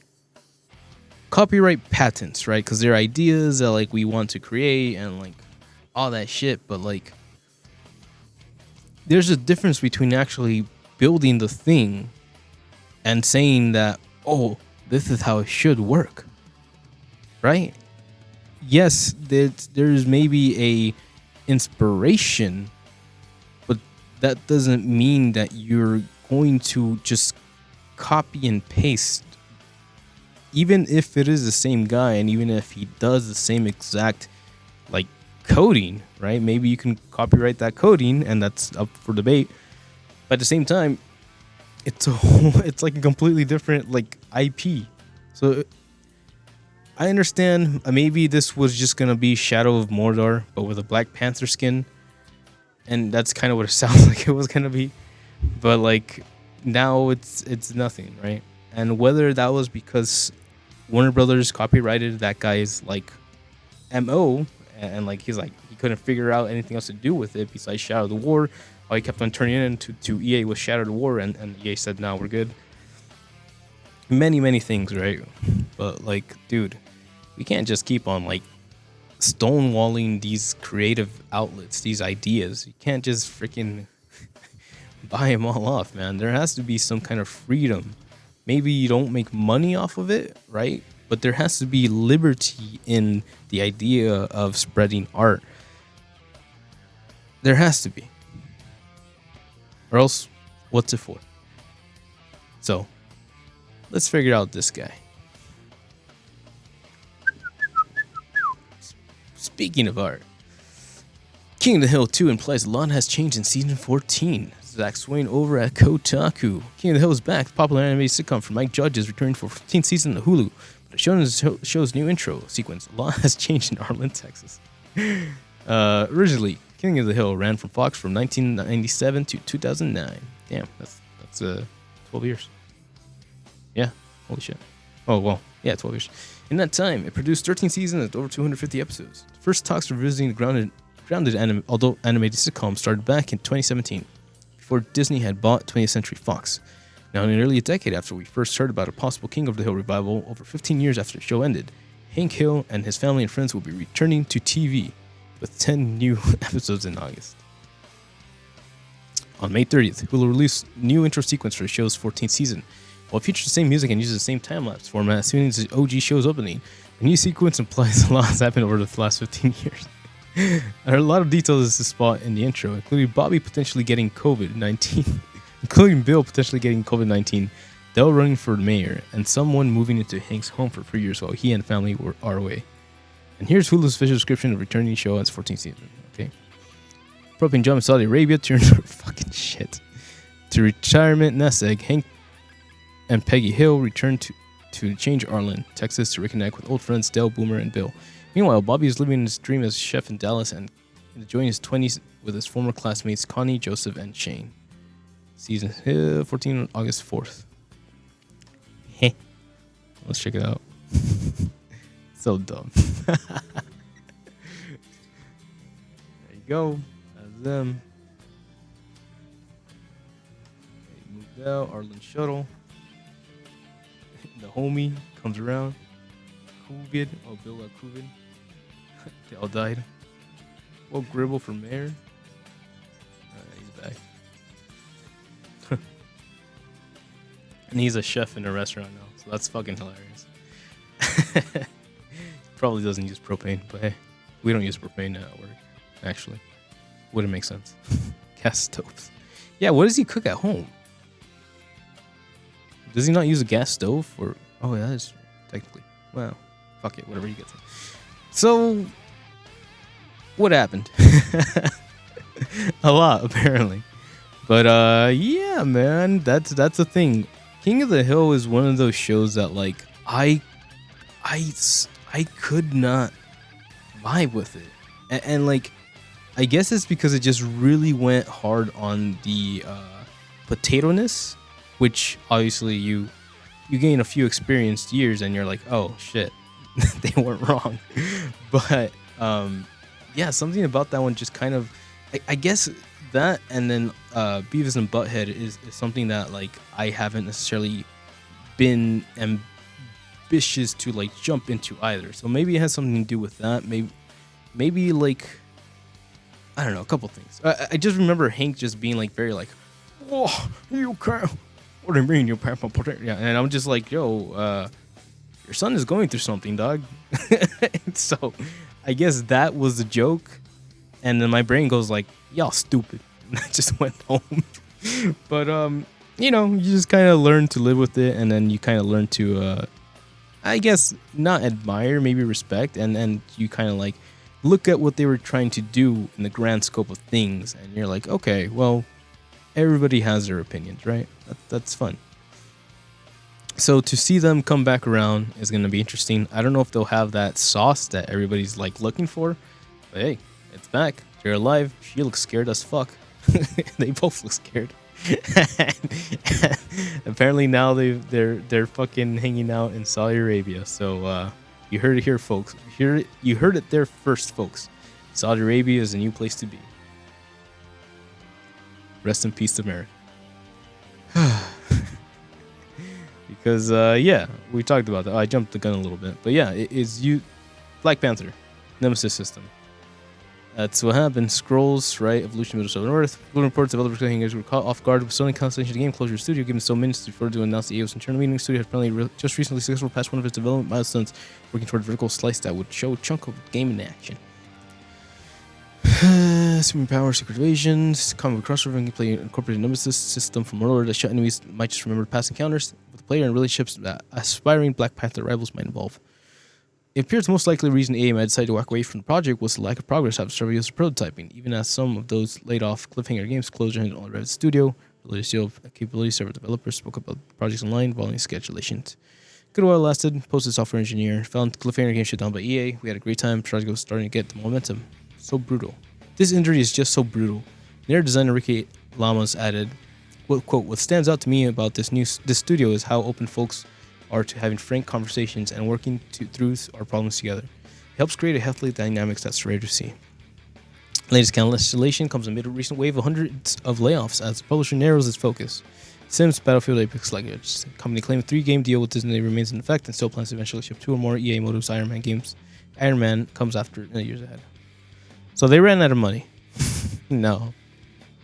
copyright patents, right? Because they're ideas that like we want to create and like all that shit. But like, there's a difference between actually building the thing and saying that, oh, this is how it should work, right? Yes, there's maybe a inspiration, but that doesn't mean that you're going to just copy and paste. Even if it is the same guy, and even if he does the same exact like coding, right? Maybe you can copyright that coding, and that's up for debate. But at the same time, it's like a completely different like IP. So I understand maybe this was just gonna be Shadow of Mordor, but with a Black Panther skin, and that's kind of what it sounds like it was gonna be. But like now it's nothing, right? And whether that was because Warner Brothers copyrighted that guy's like MO, and like he's like he couldn't figure out anything else to do with it besides Shadow of the War. All he kept on turning it into EA was Shadow of the War, and EA said, "No, we're good." Many things, right? But like, dude, we can't just keep on like stonewalling these creative outlets, these ideas. You can't just freaking buy them all off, man. There has to be some kind of freedom. Maybe you don't make money off of it, right? But there has to be liberty in the idea of spreading art. There has to be. Or else, what's it for? So, let's figure out this guy. Speaking of art, King of the Hill 2 implies a lot has changed in season 14. Zach Swain over at Kotaku. King of the Hill is back. The popular animated sitcom from Mike Judge is returning for 15th season of Hulu. But as shown in the show's new intro sequence, a lot has changed in Arlen, Texas. Originally, King of the Hill ran from Fox from 1997 to 2009. Damn, that's 12 years. Yeah, holy shit. Oh, well, yeah, 12 years. In that time, it produced 13 seasons and over 250 episodes. The first talks for visiting the grounded animated sitcom started back in 2017, before Disney had bought 20th Century Fox. Now, nearly a decade after we first heard about a possible King of the Hill revival, over 15 years after the show ended, Hank Hill and his family and friends will be returning to TV with 10 new episodes in August. On May 30th, Hulu released new intro sequence for the show's 14th season. While it features the same music and uses the same time-lapse format as soon as the OG show's opening, the new sequence implies a lot has happened over the last 15 years. There are a lot of details to spot in the intro, including Bobby potentially getting COVID-19, including Bill potentially getting COVID-19, Dell running for mayor, and someone moving into Hank's home for 3 years while he and family are away. And here's Hulu's official description of returning show as 14th season. Okay. Propane Jump in Saudi Arabia turned fucking shit to retirement nest egg. Hank and Peggy Hill returned to change Arlen, Texas to reconnect with old friends Dell, Boomer, and Bill. Meanwhile, Bobby is living his dream as chef in Dallas and enjoying his 20s with his former classmates Connie, Joseph, and Shane. Season 14, August 4th. Heh. Let's check it out. So dumb. There you go. That's them. They moved out. Arlen Shuttle. The homie comes around. COVID. Oh, Bill got COVID. They all died. Well, Gribble for mayor. He's back. And he's a chef in a restaurant now, so that's fucking hilarious. Probably doesn't use propane, but hey, we don't use propane at work. Actually, wouldn't make sense. Gas stoves. Yeah, what does he cook at home? Does he not use a gas stove? Or oh, yeah, that is technically. Well, fuck it, whatever he gets. So, what happened? A lot, apparently. But yeah, man, that's the thing. King of the Hill is one of those shows that like I could not vibe with it, and like I guess it's because it just really went hard on the potato-ness, which obviously you gain a few experienced years and you're like, oh shit, they weren't wrong. But yeah, something about that one just kind of, I guess that, and then Beavis and Butthead is something that like I haven't necessarily been ambitious to like jump into either. So maybe it has something to do with that. Maybe like, I don't know, a couple things. I just remember Hank just being like very like, oh, you can't. What do you mean you can't? Yeah, and I'm just like, yo, your son is going through something, dog. So I guess that was the joke. And then my brain goes like, y'all stupid. And I just went home. But, you know, you just kind of learn to live with it. And then you kind of learn to, I guess, not admire, maybe respect. And then you kind of like look at what they were trying to do in the grand scope of things. And you're like, okay, well, everybody has their opinions, right? That's fun. So to see them come back around is going to be interesting. I don't know if they'll have that sauce that everybody's like looking for. But hey, it's back. They're alive. She looks scared as fuck. They both look scared. Apparently now they're fucking hanging out in Saudi Arabia. So you heard it here, folks. You heard it there first, folks. Saudi Arabia is a new place to be. Rest in peace, America. Because yeah, we talked about that. I jumped the gun a little bit, but yeah, it's Black Panther, Nemesis system. That's what happened. Scrolls, right? Evolution of Middle Earth. Blue reports developers hangers were caught off guard with sudden cancellation of the game closure studio, given so minutes before to announce the EO's internal meeting. The studio has apparently just recently successful past one of its development milestones, working toward a vertical slice that would show a chunk of the game in action. Superpower, secret evasions, combat crossover, gameplay incorporated Nemesis system from Warlord that shut enemies might just remember past encounters with the player and relationships that aspiring Black Panther rivals might involve. It appears the most likely reason EA might decide to walk away from the project was the lack of progress after several years of prototyping, even as some of those laid off cliffhanger games closed on Red Studio. Related to capabilities, several developers spoke about projects online following scheduling. Good while it lasted, posted software engineer, found cliffhanger game shut down by EA. We had a great time, project was starting to get the momentum. So brutal. This injury is just so brutal. Narrative designer Ricky Lamas added, quote, what stands out to me about this studio is how open folks are to having frank conversations and working through our problems together. It helps create a healthy dynamics that's rare to see. Latest cancellation comes amid a recent wave of hundreds of layoffs as the publisher narrows its focus. Sims, Battlefield, Apex Legends. The company claimed a 3-game deal with Disney remains in effect and still plans to eventually ship 2 or more EA Motives Iron Man games. Iron Man comes after in the years ahead. So they ran out of money. No.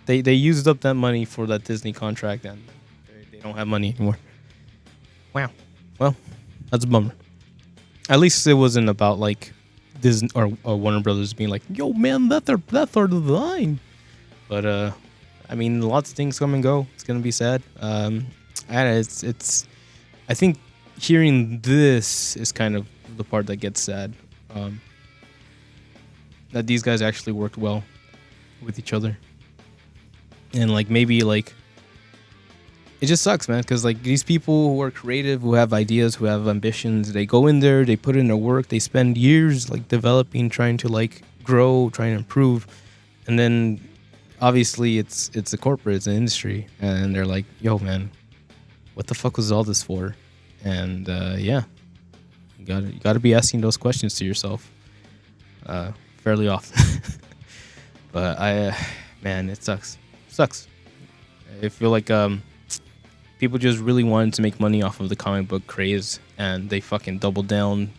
They used up that money for that Disney contract and they don't have money anymore. Wow. Well, that's a bummer. At least it wasn't about like Disney or Warner Brothers being like, "Yo, man, that's our design." But I mean, lots of things come and go. It's gonna be sad. And it's. I think hearing this is kind of the part that gets sad. That these guys actually worked well with each other, and like maybe like. It just sucks, man, because like these people who are creative, who have ideas, who have ambitions, they go in there, they put in their work, they spend years like developing, trying to like grow, trying to improve, and then obviously it's a corporate, it's an industry, and they're like, yo, man, what the fuck was all this for? And yeah, you gotta be asking those questions to yourself fairly often. But man, it sucks. I feel like people just really wanted to make money off of the comic book craze, and they fucking doubled down,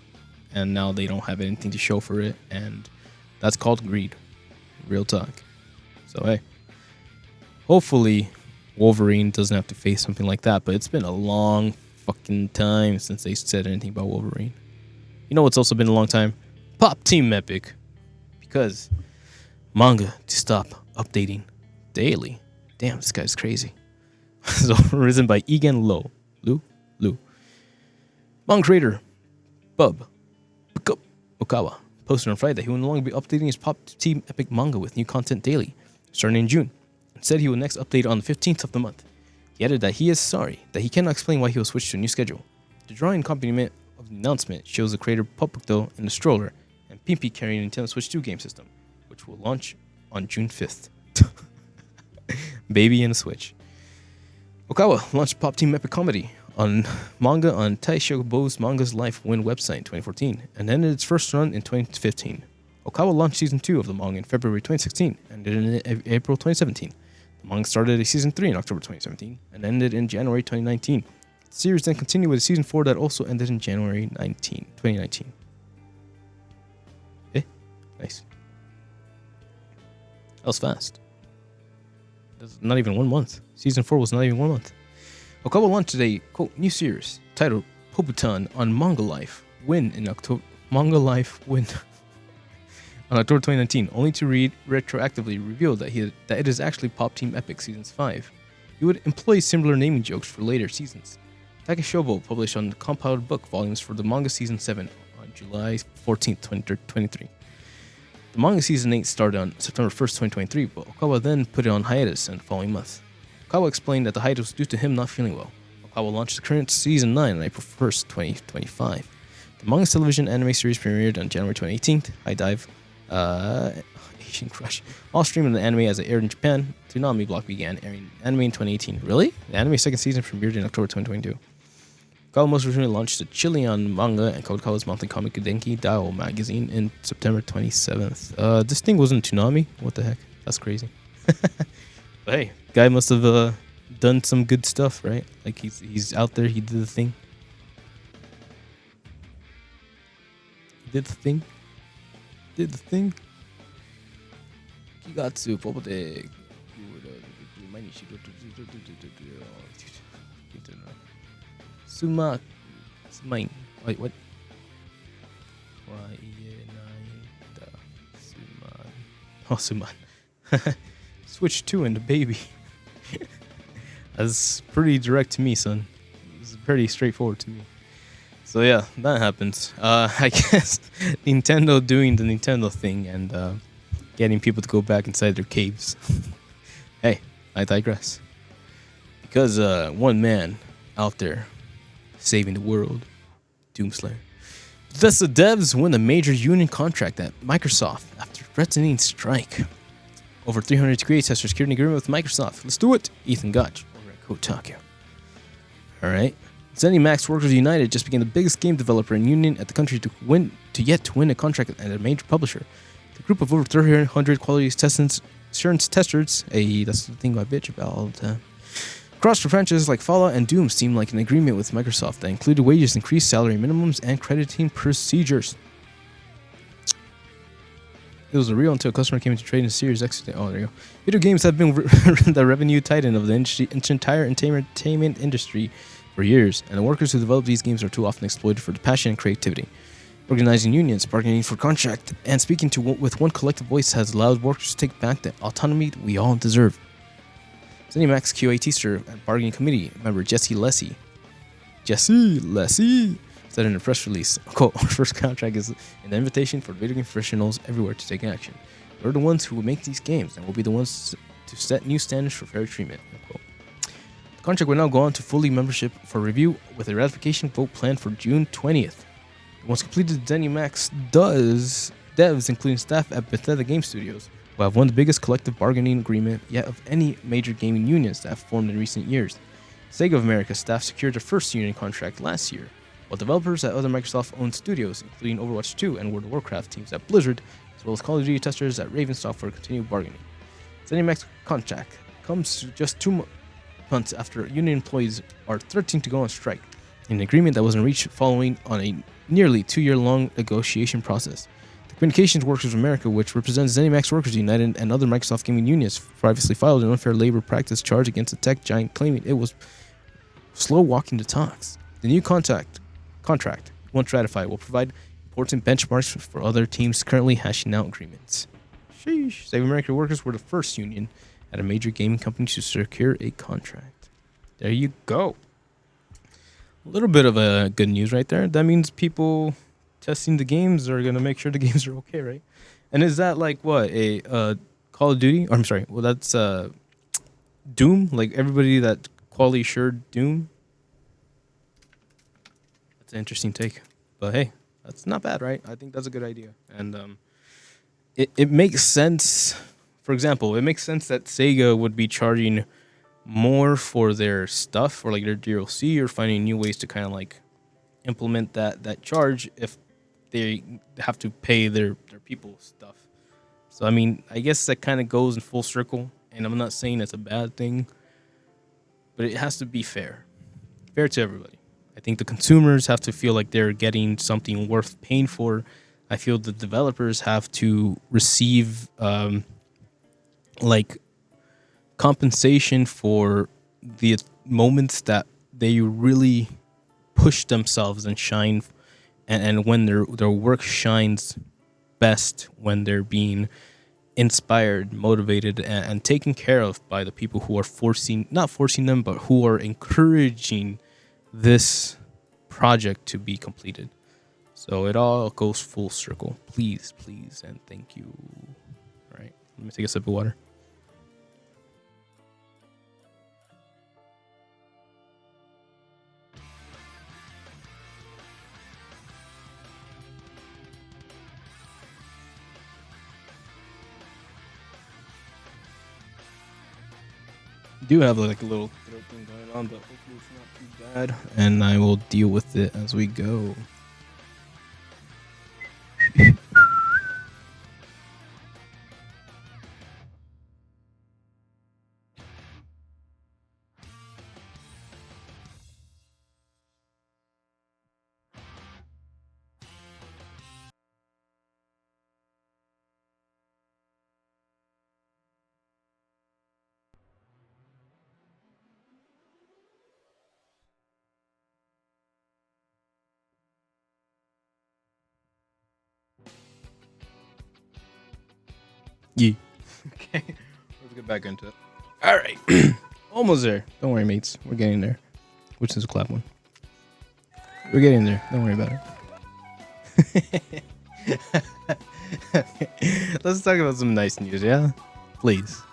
and now they don't have anything to show for it, and that's called greed. Real talk. So hey, hopefully Wolverine doesn't have to face something like that. But it's been a long fucking time since they said anything about Wolverine. You know what's also been a long time? Pop Team Epic. Because manga to stop updating daily. Damn, this guy's crazy. So written by Egan Lu. Manga creator Bub Okawa posted on Friday that he will no longer be updating his Pop Team Epic manga with new content daily, starting in June. Instead, he will next update on the 15th of the month. He added that he is sorry that he cannot explain why he will switch to a new schedule. The drawing accompaniment of the announcement shows the creator Popukto in the stroller and Pimpy carrying a Nintendo Switch 2 game system, which will launch on June 5th. Baby and a Switch. Okawa launched Pop Team Epic Comedy on manga on Taishobo's Manga's Life Win website in 2014 and ended its first run in 2015. Okawa launched Season 2 of the manga in February 2016 and ended in April 2017. The manga started a Season 3 in October 2017 and ended in January 2019. The series then continued with a Season 4 that also ended in January 2019. Nice. That was fast. That's not even 1 month. Season 4 was not even 1 month. Okawa launched a quote new series titled Pobutan on Manga Life Win in October. Manga Life Win on October 2019, only to retroactively reveal that it is actually Pop Team Epic Seasons 5. He would employ similar naming jokes for later seasons. Takeshobo published on compiled book volumes for the manga Season 7 on July 14th, 2023. The manga Season 8 started on September 1st, 2023, but Okawa then put it on hiatus in the following month. Okawa explained that the hiatus was due to him not feeling well. Okawa launched the current Season 9 on April 1st, 2025. The manga's television anime series premiered on January 2018. High Dive, Asian Crush. All streamed the anime as it aired in Japan. Toonami Block began airing anime in 2018. Really? The anime second season premiered in October 2022. Okawa most recently launched the Chilean manga and Kodokawa's monthly comic Denki Dao magazine in September 27th. This thing wasn't Toonami? What the heck? That's crazy. But hey, guy must have done some good stuff, right? Like he's out there, he did the thing. Kigatsu, Popote. Sumain. Wait, what? Oh, Suman. Switch 2 and the baby. That's pretty direct to me, son. It's pretty straightforward to me. So yeah, that happens. I guess Nintendo doing the Nintendo thing and getting people to go back inside their caves. Hey, I digress. Because one man out there saving the world, Doomslayer. Bethesda devs win a major union contract at Microsoft after threatening strike. Over 300 QA testers secured an agreement with Microsoft. Let's do it. Ethan Gotch over at Kotaku. Alright. ZeniMax Workers United just became the biggest game developer in union at the country to win a contract at a major publisher. The group of over 300 quality assurance testers, that's the thing I bitch about all the time, across the franchises like Fallout and Doom seemed like an agreement with Microsoft that included wages, increased salary minimums, and crediting procedures. It was real until a customer came into trade in Series X. Oh, there you go. Video games have been the revenue titan of the entire entertainment industry for years, and the workers who develop these games are too often exploited for the passion and creativity. Organizing unions, bargaining for contract, and speaking with one collective voice has allowed workers to take back the autonomy we all deserve. ZeniMax QA tester and bargaining committee member Jesse Lessie said in a press release, quote, "Our first contract is an invitation for video game professionals everywhere to take action. We're the ones who will make these games and will be the ones to set new standards for fair treatment," unquote. The contract will now go on to fully membership for review with a ratification vote planned for June 20th. Once completed, ZeniMax devs, including staff at Bethesda Game Studios, will have won the biggest collective bargaining agreement yet of any major gaming unions that have formed in recent years. Sega of America staff secured their first union contract last year, while developers at other Microsoft-owned studios, including Overwatch 2 and World of Warcraft teams at Blizzard, as well as Call of Duty testers at Raven Software, continue bargaining. ZeniMax contract comes just 2 months after union employees are threatening to go on strike, an agreement that wasn't reached following on a nearly 2-year-long negotiation process. The Communications Workers of America, which represents ZeniMax Workers United and other Microsoft gaming unions, previously filed an unfair labor practice charge against the tech giant, claiming it was slow walking the talks. The new contract, once ratified, will provide important benchmarks for other teams currently hashing out agreements. Sheesh. Save America Workers were the first union at a major gaming company to secure a contract. There you go. A little bit of a good news right there. That means people testing the games are gonna make sure the games are okay, right? And is that like what a Call of Duty? Or, I'm sorry. Well, that's Doom. Like everybody that quality assured Doom. That's an interesting take, but hey, that's not bad, right? I think that's a good idea, and it makes sense. For example, it makes sense that Sega would be charging more for their stuff or like their DLC, or finding new ways to kind of like implement that charge if they have to pay their people stuff. So I mean, I guess that kind of goes in full circle, and I'm not saying it's a bad thing, but it has to be fair to everybody. I think the consumers have to feel like they're getting something worth paying for. I feel the developers have to receive like compensation for the moments that they really push themselves and shine, and when their work shines best when they're being inspired, motivated, and taken care of by the people who are not forcing them, but who are encouraging this project to be completed. So it all goes full circle. Please, and thank you. All right, let me take a sip of water. Do have like a little throat thing going on, but hopefully it's not too bad, and I will deal with it as we go. Yeah. Okay. Let's get back into it. All right. Almost there. Don't worry, mates. We're getting there. Which is a clap one. We're getting there. Don't worry about it. Let's talk about some nice news, yeah? Please.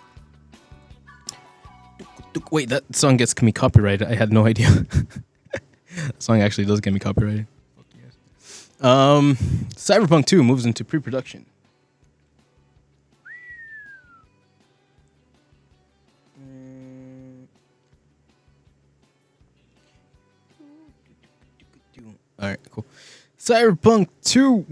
Wait, that song gets me copyrighted. I had no idea. That song actually does get me copyrighted. Cyberpunk 2 moves into pre-production. All right, cool. Cyberpunk 2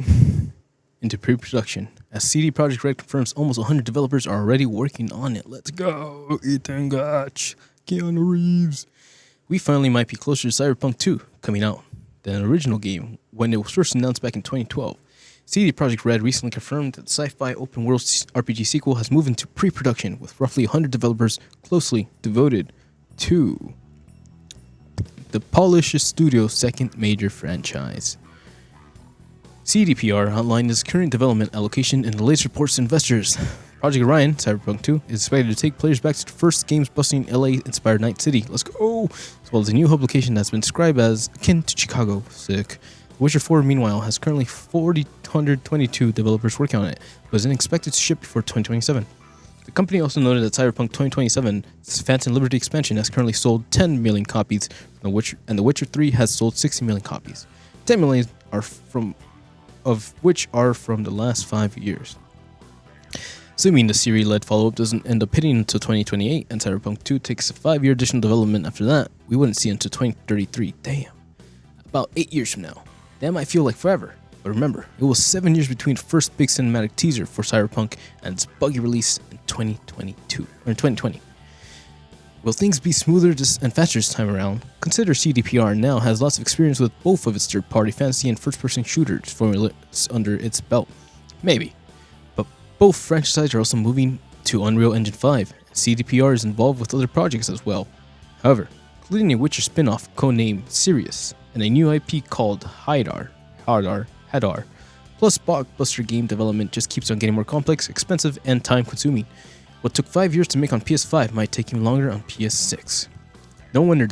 into pre-production. As CD Projekt Red confirms, almost 100 developers are already working on it. Let's go, Ethan Gotch, Keanu Reeves. We finally might be closer to Cyberpunk 2 coming out than an original game when it was first announced back in 2012. CD Projekt Red recently confirmed that the sci-fi open-world RPG sequel has moved into pre-production with roughly 100 developers closely devoted to the Polish Studio's second major franchise. CDPR outlined its current development allocation in the latest reports to investors. Project Orion, Cyberpunk 2, is expected to take players back to the first games-busting LA-inspired Night City. Let's go! As well as a new hub location that's been described as akin to Chicago. Sick. Witcher 4, meanwhile, has currently 422 developers working on it, but is expected to ship before 2027. The company also noted that Cyberpunk 2027's Phantom Liberty expansion has currently sold 10 million copies, from The Witcher, and The Witcher 3 has sold 60 million copies. 10 million of which are from the last 5 years. Assuming the series-led follow-up doesn't end up hitting until 2028, and Cyberpunk 2 takes a 5-year additional development after that, we wouldn't see it until 2033. Damn. About 8 years from now. That might feel like forever. But remember, it was 7 years between the first big cinematic teaser for Cyberpunk and its buggy release in 2020. Will things be smoother and faster this time around? Consider CDPR now has lots of experience with both of its third-party fantasy and first-person shooters formulas under its belt. Maybe. But both franchises are also moving to Unreal Engine 5. CDPR is involved with other projects as well. However, including a Witcher spin-off codenamed Sirius and a new IP called Hadar. Plus, blockbuster game development just keeps on getting more complex, expensive, and time-consuming. What took 5 years to make on PS5 might take even longer on PS6. No wonder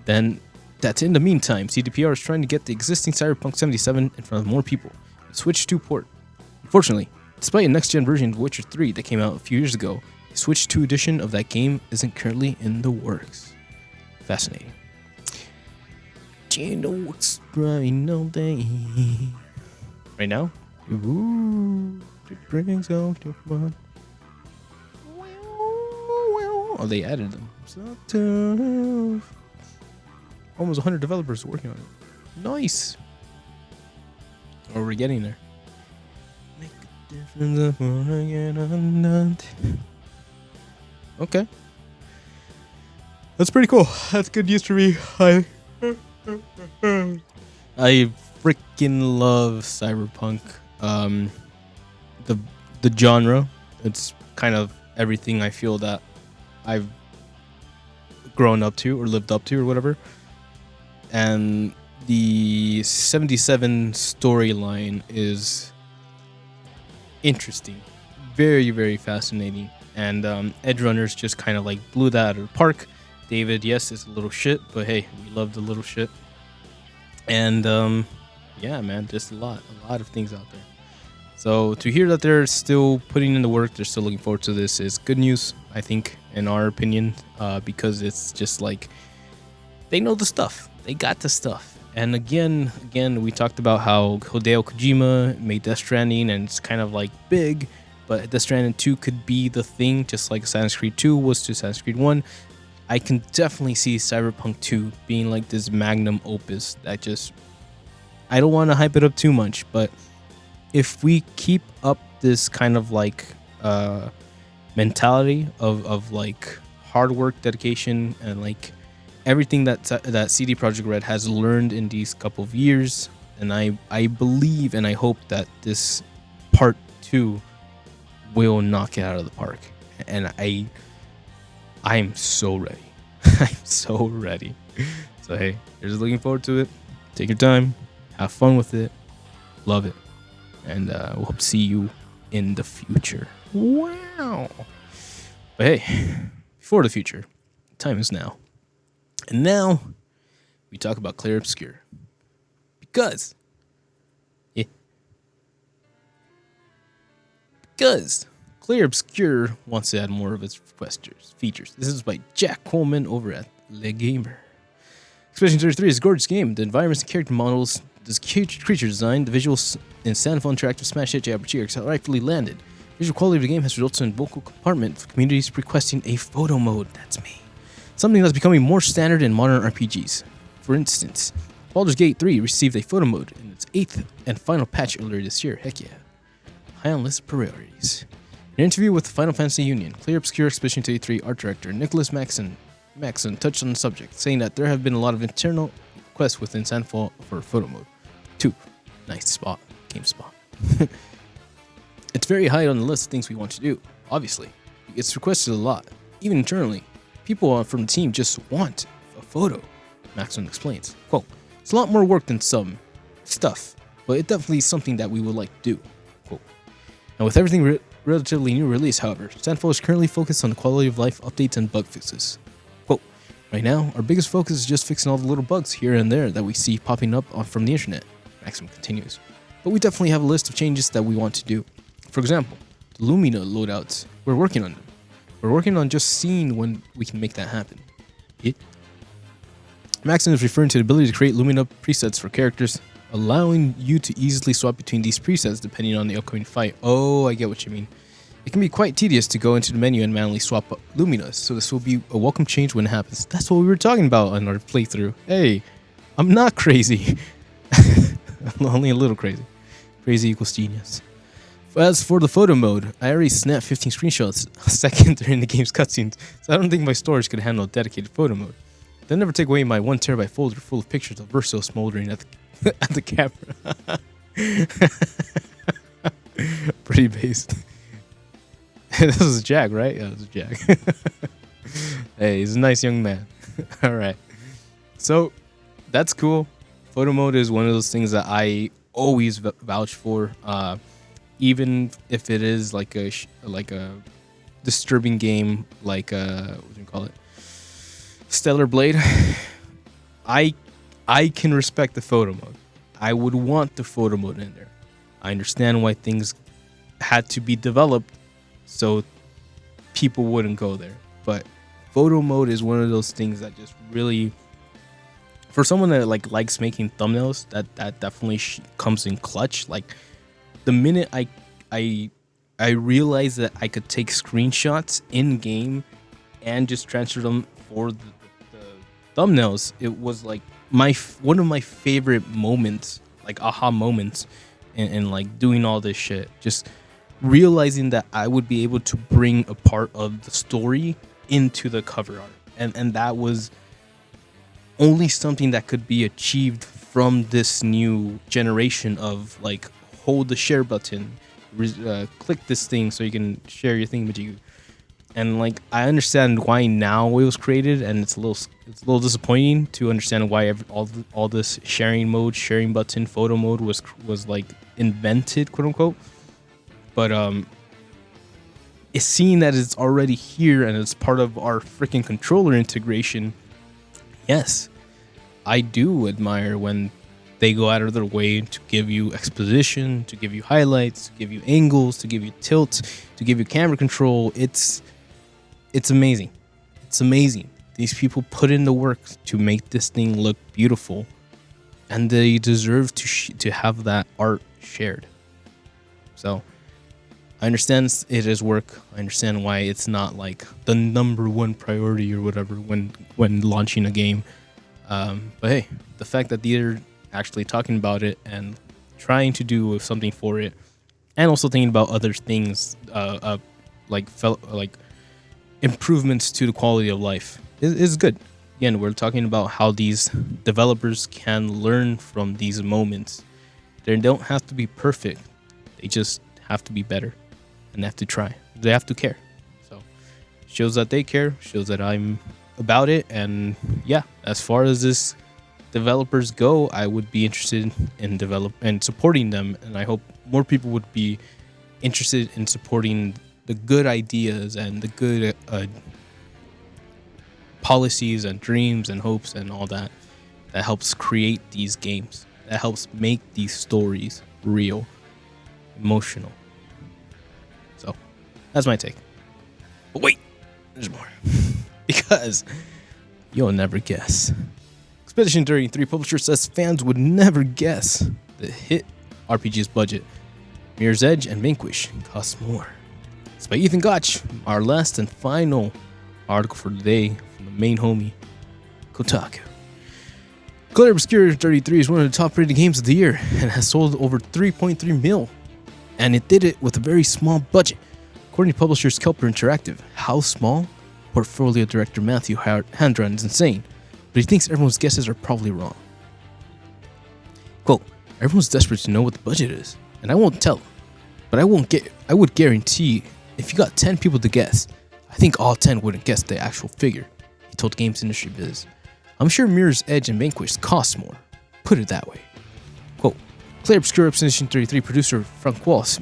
then that in the meantime, CDPR is trying to get the existing Cyberpunk 77 in front of more people. Switch 2 port. Unfortunately, despite a next-gen version of Witcher 3 that came out a few years ago, the Switch 2 edition of that game isn't currently in the works. Fascinating. Do you know what's driving all day? Right now? Ooh, it brings out your fun. Oh, they added them. So tough. Almost 100 developers working on it. Nice. Oh, we're getting there. Make a difference before I get undone. Okay. That's pretty cool. That's good news for me. I freaking love cyberpunk. The genre. It's kind of everything I feel that I've grown up to or lived up to or whatever. And the 77 storyline is interesting. Very, very fascinating. And Edgerunners just kind of like blew that out of the park. David, yes, is a little shit, but hey, we love the little shit. And yeah, man, just a lot of things out there. So to hear that they're still putting in the work, they're still looking forward to this is good news, I think, in our opinion, because it's just like they know the stuff. They got the stuff. And again, we talked about how Hideo Kojima made Death Stranding, and it's kind of like big, but Death Stranding 2 could be the thing, just like Assassin's Creed 2 was to Assassin's Creed 1. I can definitely see Cyberpunk 2 being like this magnum opus that just... I don't want to hype it up too much, but if we keep up this kind of like mentality of like hard work, dedication, and like everything that CD Projekt Red has learned in these couple of years, and I believe and I hope that this part 2 will knock it out of the park. And I'm so ready. I'm so ready. So hey, you're just looking forward to it. Take your time, have fun with it, love it, and we'll hope to see you in the future. Wow. But hey, before the future, time is now. And now we talk about Clair Obscur. Because Clair Obscur wants to add more of its features. This is by Jack Coleman over at Le Gamer. Expedition 33 is a gorgeous game. The environments and character models, the creature design, the visuals, and soundful interactive smash hit JRPG are rightfully landed. Visual quality of the game has resulted in vocal compartment for communities requesting a photo mode. That's me. Something that's becoming more standard in modern RPGs. For instance, Baldur's Gate 3 received a photo mode in its 8th and final patch earlier this year. Heck yeah. High on list of priorities. In an interview with Final Fantasy Union, Clair Obscur Expedition 33 art director Nicholas Maxon touched on the subject, saying that there have been a lot of internal requests within Sandfall for photo mode. 2. Nice spot. Game spot. It's very high on the list of things we want to do, obviously. It's requested a lot. Even internally, people from the team just want a photo, Maxon explains. Quote, it's a lot more work than some stuff, but it definitely is something that we would like to do. Quote, and with everything relatively new release, however, Sandfall is currently focused on the quality of life updates and bug fixes. Quote, right now, our biggest focus is just fixing all the little bugs here and there that we see popping up from the internet, Maxon continues. But we definitely have a list of changes that we want to do. For example, the Lumina loadouts, we're working on them. We're working on just seeing when we can make that happen. Maxon is referring to the ability to create Lumina presets for characters, allowing you to easily swap between these presets depending on the upcoming fight. Oh, I get what you mean. It can be quite tedious to go into the menu and manually swap Luminas, so this will be a welcome change when it happens. That's what we were talking about on our playthrough. Hey, I'm not crazy. I'm only a little crazy. Crazy equals genius. As for the photo mode, I already snapped 15 screenshots a second during the game's cutscenes, so I don't think my storage could handle a dedicated photo mode. They'll never take away my 1 terabyte folder full of pictures of Verso smoldering at the camera. Pretty based. This is Jack, right? Yeah, this is Jack. Hey, he's a nice young man. All right. So that's cool. Photo mode is one of those things that I always vouch for, even if it is like a disturbing game, like what do you call it, Stellar Blade. I can respect the photo mode. I would want the photo mode in there. I understand why things had to be developed so people wouldn't go there, but photo mode is one of those things that just really, for someone that likes making thumbnails, that definitely comes in clutch. Like the minute I realized that I could take screenshots in game and just transfer them for the thumbnails, it was like one of my favorite moments, like aha moments, and like doing all this shit. Just realizing that I would be able to bring a part of the story into the cover art, and that was only something that could be achieved from this new generation of like, hold the share button, click this thing so you can share your thing with you. And like, I understand why now it was created, and it's a little disappointing to understand why all this sharing mode, sharing button, photo mode was like invented, quote unquote. But it's seeing that it's already here and it's part of our freaking controller integration. Yes, I do admire when they go out of their way to give you exposition, to give you highlights, to give you angles, to give you tilt, to give you camera control. It's amazing. It's amazing. These people put in the work to make this thing look beautiful, and they deserve to have that art shared. So I understand it is work. I understand why it's not like the number one priority or whatever when launching a game. But hey, the fact that they're actually talking about it and trying to do something for it, and also thinking about other things, like improvements to the quality of life, is good. Again, we're talking about how these developers can learn from these moments. They don't have to be perfect. They just have to be better, and they have to try. They have to care. So shows that they care, shows that I'm about it. And yeah, as far as this developers go, I would be interested in supporting them, and I hope more people would be interested in supporting the good ideas and the good policies and dreams and hopes and all that helps create these games, that helps make these stories real, emotional. So that's my take. But wait, there's more. Because you'll never guess. Expedition 33 publisher says fans would never guess the hit RPG's budget. Mirror's Edge and Vanquish cost more. It's by Ethan Gotch, our last and final article for today from the main homie, Kotaku. Color Obscure 33 is one of the top rated games of the year and has sold over 3.3 mil. And it did it with a very small budget. According to publishers Kelper Interactive, how small? Portfolio director Matthew Handron is insane, but he thinks everyone's guesses are probably wrong. Quote, everyone's desperate to know what the budget is, and I won't tell them, but I would guarantee if you got 10 people to guess, I think all 10 wouldn't guess the actual figure, he told Games Industry Biz. I'm sure Mirror's Edge and Vanquish cost more. Put it that way. Quote, Claire Obscure Expedition 33 producer Francois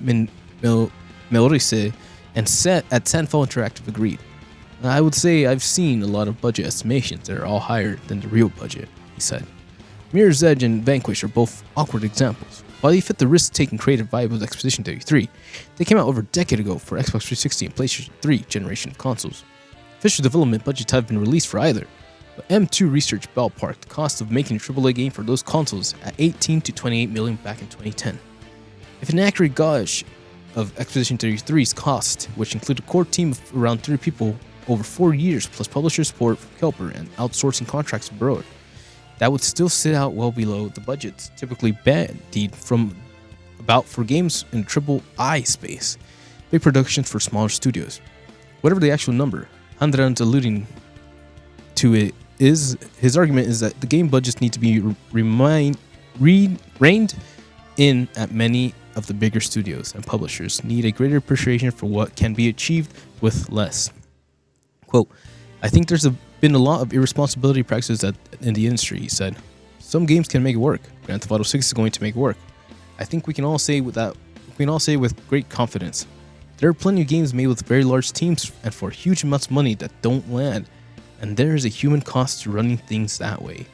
Melrise and set at Sandfall Interactive agreed. I would say I've seen a lot of budget estimations that are all higher than the real budget, he said. Mirror's Edge and Vanquish are both awkward examples. While they fit the risk-taking creative vibe of Expedition 33, they came out over a decade ago for Xbox 360 and PlayStation 3 generation consoles. Official development budgets have been released for either, but M2 Research ballparked the cost of making a AAA game for those consoles at 18 to 28 million back in 2010. If an accurate gauge of Expedition 33's cost, which included a core team of around 30 people over 4 years plus publisher support from Kelper and outsourcing contracts abroad, that would still sit out well below the budgets typically bandied from about for games in triple I space, big productions for smaller studios. Whatever the actual number, Handran's alluding to it is, his argument is that the game budgets need to be reined in of the bigger studios and publishers need a greater appreciation for what can be achieved with less. Quote, I think there's been a lot of irresponsibility practices in the industry, he said. Some games can make it work. Grand Theft Auto 6 is going to make it work. I think we can all say with great confidence. There are plenty of games made with very large teams and for huge amounts of money that don't land. And there is a human cost to running things that way.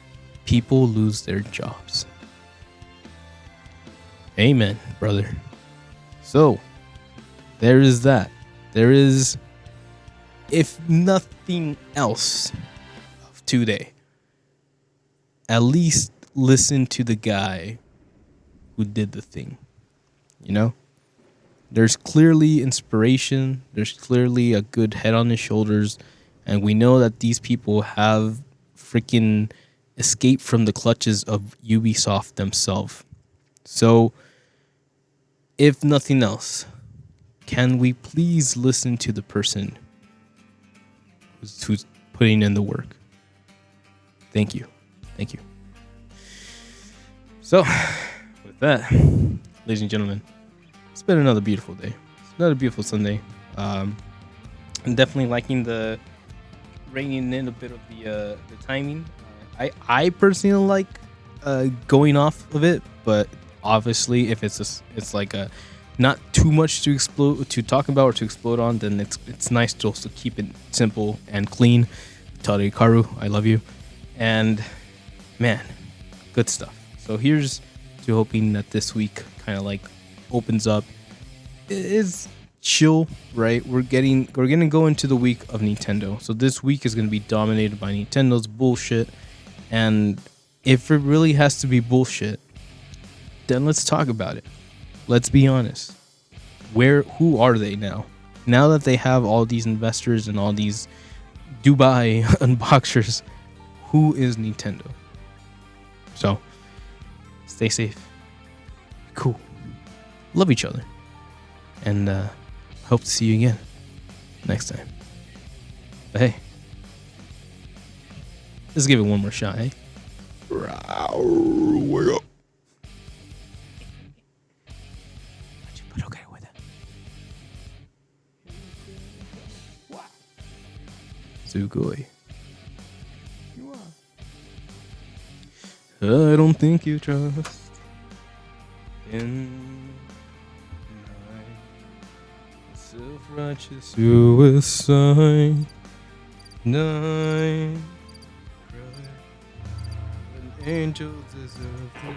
People lose their jobs. Amen, brother. So, there is that. There is, if nothing else, of today, at least listen to the guy who did the thing. You know? There's clearly inspiration. There's clearly a good head on his shoulders. And we know that these people have freaking escaped from the clutches of Ubisoft themselves. So, if nothing else, can we please listen to the person who's putting in the work? Thank you. Thank you. So, with that, ladies and gentlemen, it's been another beautiful day. It's another beautiful Sunday. I'm definitely liking the reining in a bit of the timing. I personally like going off of it, but obviously if it's like a not too much to talk about or to explode on, then it's nice to also keep it simple and clean. Tari Karu, I love you. And man, good stuff. So here's to hoping that this week kind of like opens up. It is chill, right? We're gonna go into the week of Nintendo. So this week is gonna be dominated by Nintendo's bullshit. And if it really has to be bullshit, then let's talk about it. Let's be honest. Who are they now? Now that they have all these investors and all these Dubai unboxers, who is Nintendo? So, stay safe. Cool. Love each other. And hope to see you again next time. But hey, let's give it one more shot, eh? Wake up. But okay with it. Wow. Sugoi. I don't think you trust in my self-righteous suicide. Night cry when angels deserve to.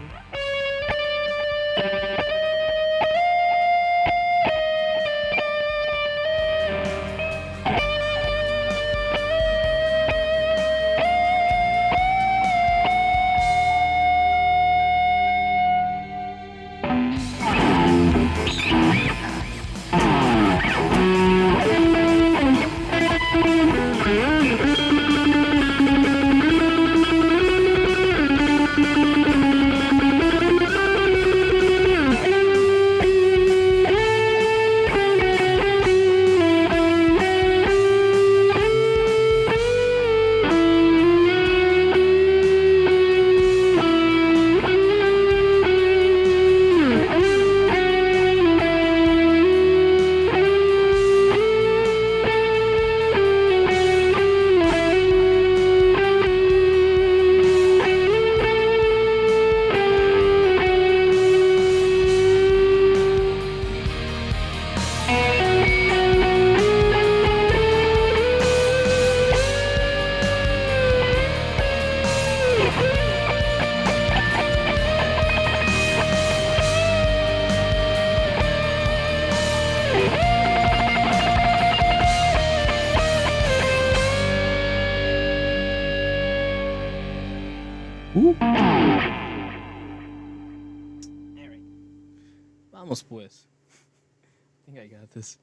Vamos pues. I think I got this.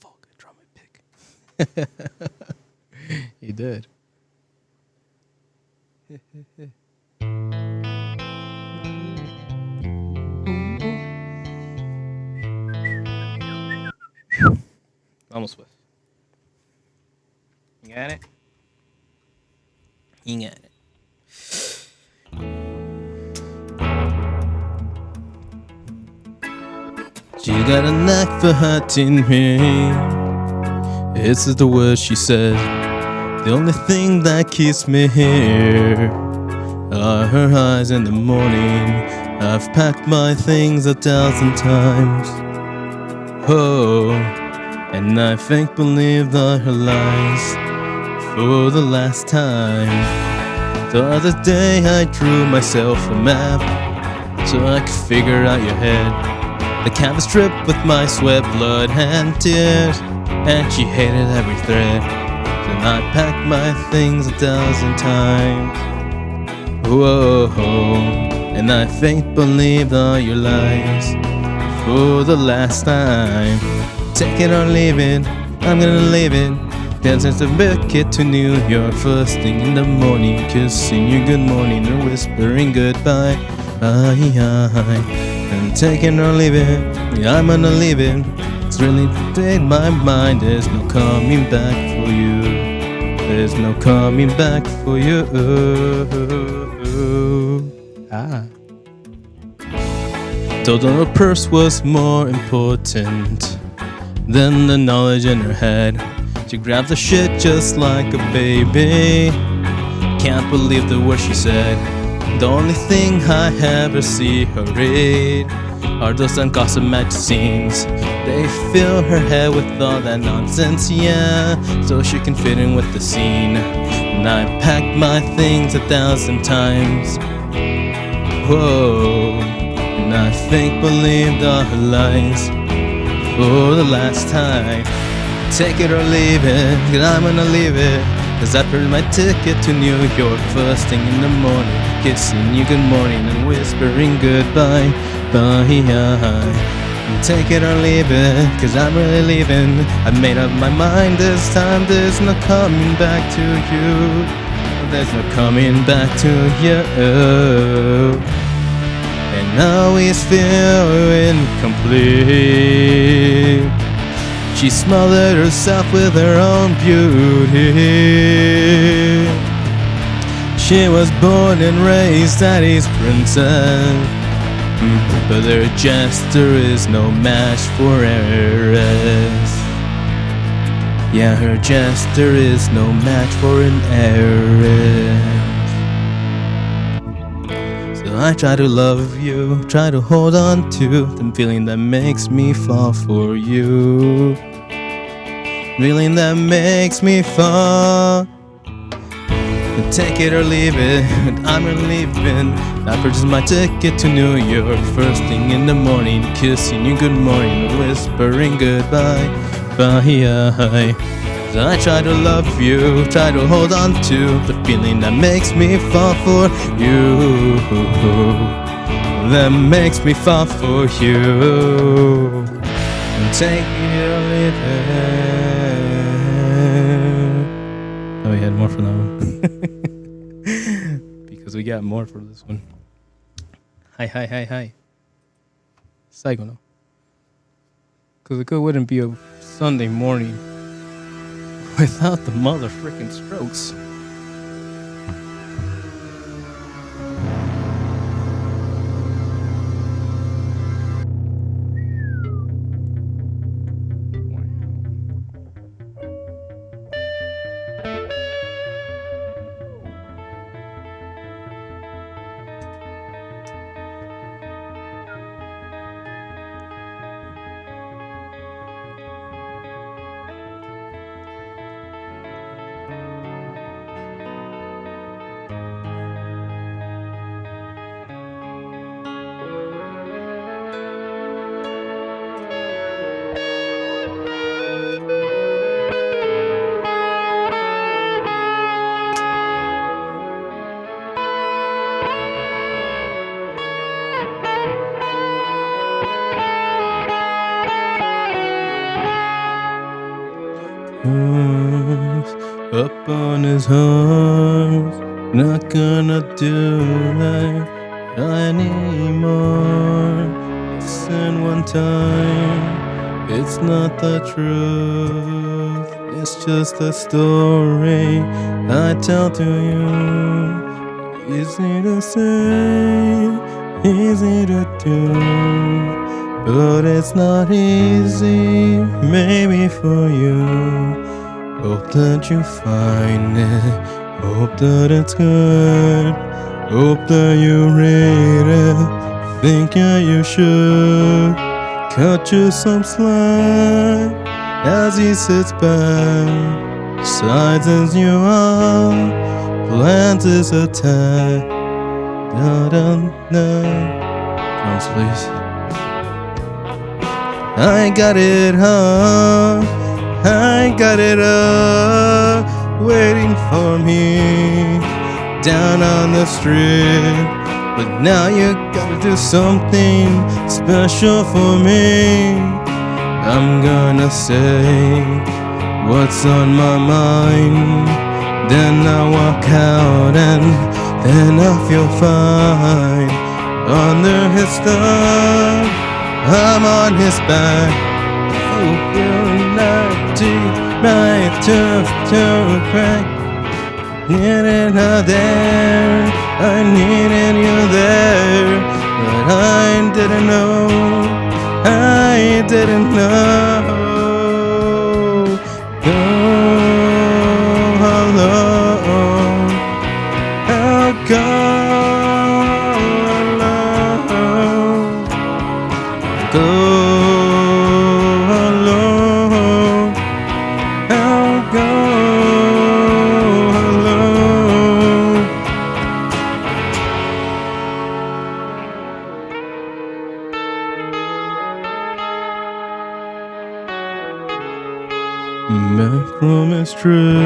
Fuck, I dropped my pick. He did. Vamos pues. You got it? You got it. She got a knack for hurting me. It's the words she said. The only thing that keeps me here are her eyes in the morning. I've packed my things 1,000 times. Oh, and I think believed all her lies for the last time. The other day I drew myself a map so I could figure out your head. The canvas stripped with my sweat, blood and tears, and she hated every thread. Then I packed my things 1,000 times. Whoa, and I faint believed all your lies for the last time. Take it or leave it, I'm gonna leave it. Dancing to Beckett to New York, first thing in the morning, kissing you good morning and whispering goodbye. And take it or leave it, yeah, I'm gonna leave it. It's really in my mind, there's no coming back for you. There's no coming back for you. Told her her purse was more important than the knowledge in her head. She grabs the shit just like a baby. Can't believe the words she said. The only thing I ever see her read are those gossip magazines. They fill her head with all that nonsense, yeah, so she can fit in with the scene. And I packed my things 1,000 times. Whoa, and I think believed all her lies for the last time. Take it or leave it, cause I'm gonna leave it. Cause I purchased my ticket to New York first thing in the morning, kissing you good morning and whispering goodbye. Bye. Take it or leave it, cause I'm really leaving. I made up my mind this time, there's no coming back to you. There's no coming back to you. And now we feel incomplete. She smothered herself with her own beauty. She was born and raised daddy's princess, but her jester is no match for heiress. Yeah, her jester is no match for an heiress. So I try to love you, try to hold on to the feeling that makes me fall for you. Feeling that makes me fall. Take it or leave it, and I'm leaving. I purchased my ticket to New York first thing in the morning, kissing you good morning, whispering goodbye. Bye. So I try to love you, try to hold on to the feeling that makes me fall for you. That makes me fall for you. And take it or leave it. Oh, we had more for that one. Because we got more for this one. Hi. Psycho, no? Because it wouldn't be a Sunday morning without the mother freaking strokes. Up on his horse, not gonna do that anymore. Listen one time, it's not the truth, it's just a story I tell to you. Easy to say, easy to do, but it's not easy, maybe for you. Hope that you find it, hope that it's good, hope that you read it, think yeah you should. Cut you some slack as he sits back, sizes you up, plans his attack. Da da da. Drums, please. I got it up, I got it up, waiting for me down on the street. But now you gotta do something special for me. I'm gonna say what's on my mind, then I walk out and then I feel fine. Under his thumb, I'm on his back. Oh, you're not deep, right to crack. Needed her there, I needed you there, but I didn't know, I didn't know. Go alone, I'll go alone, go alone, I'll go alone. My promise true,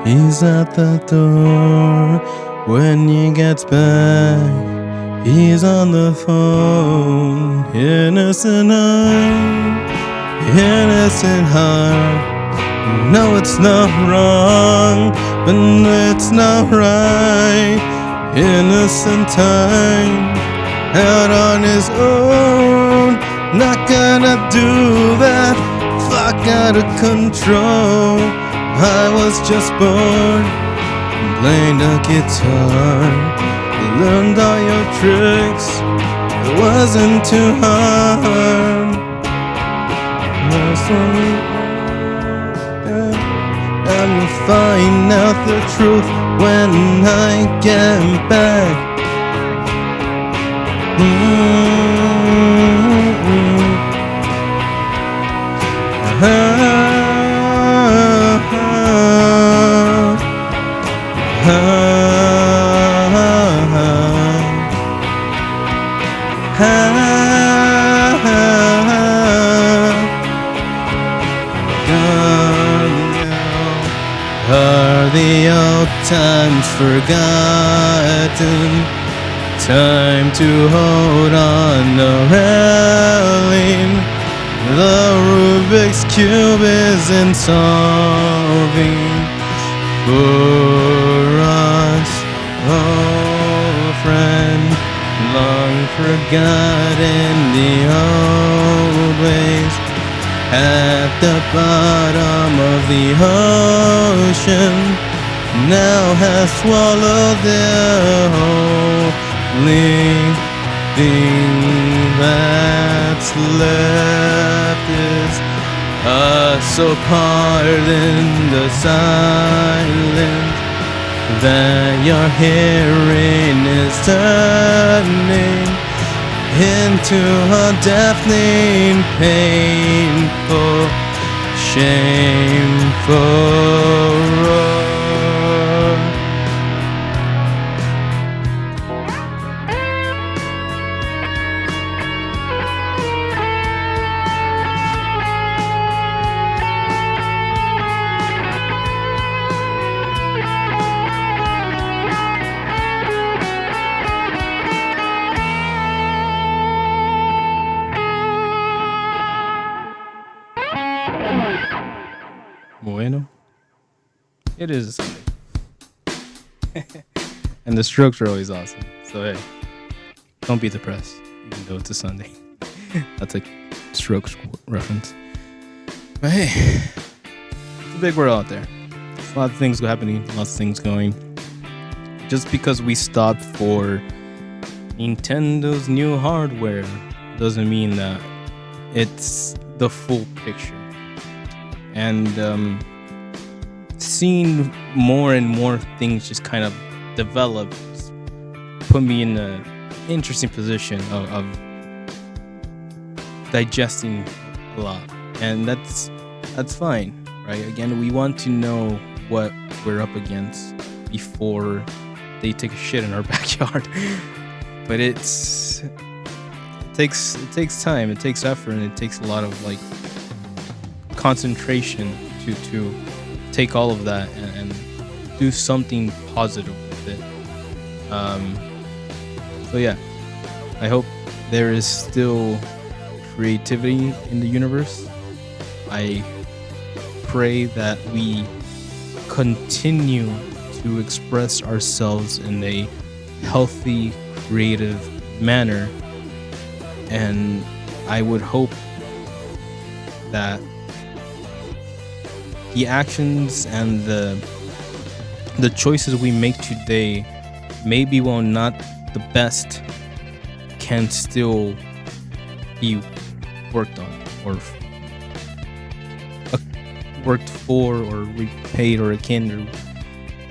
he's at the door. When he gets back, he's on the phone. Innocent eye, innocent heart. No, it's not wrong, but it's not right. Innocent time, out on his own. Not gonna do that. Fuck out of control. I was just born, playing the guitar. Learned all your tricks. It wasn't too hard. I will find out the truth when I get back. Are the old times forgotten? Time to hold on the railing. The Rubik's Cube isn't solving for us, oh friend. Long forgotten the old ways. At the bottom of the ocean, now has swallowed the only thing that's left is us. So pardon the silence that your hearing is turning into a deafening, painful, shameful roar. Bueno. It is a Sunday. And the strokes are always awesome. So hey, don't be depressed, even though it's a Sunday. That's a Strokes reference. But hey, it's a big world out there. There's a lot of things happening, lots of things going. Just because we stopped for Nintendo's new hardware doesn't mean that it's the full picture. And seeing more and more things just kind of develop put me in an interesting position of digesting a lot. And that's fine, right? Again, we want to know what we're up against before they take a shit in our backyard. But it takes time, it takes effort, and it takes a lot of like concentration to take all of that and do something positive with it. So yeah, I hope there is still creativity in the universe. I pray that we continue to express ourselves in a healthy, creative manner, and I would hope that the actions and the choices we make today, maybe while not the best, can still be worked on or worked for or repaid or akin. Or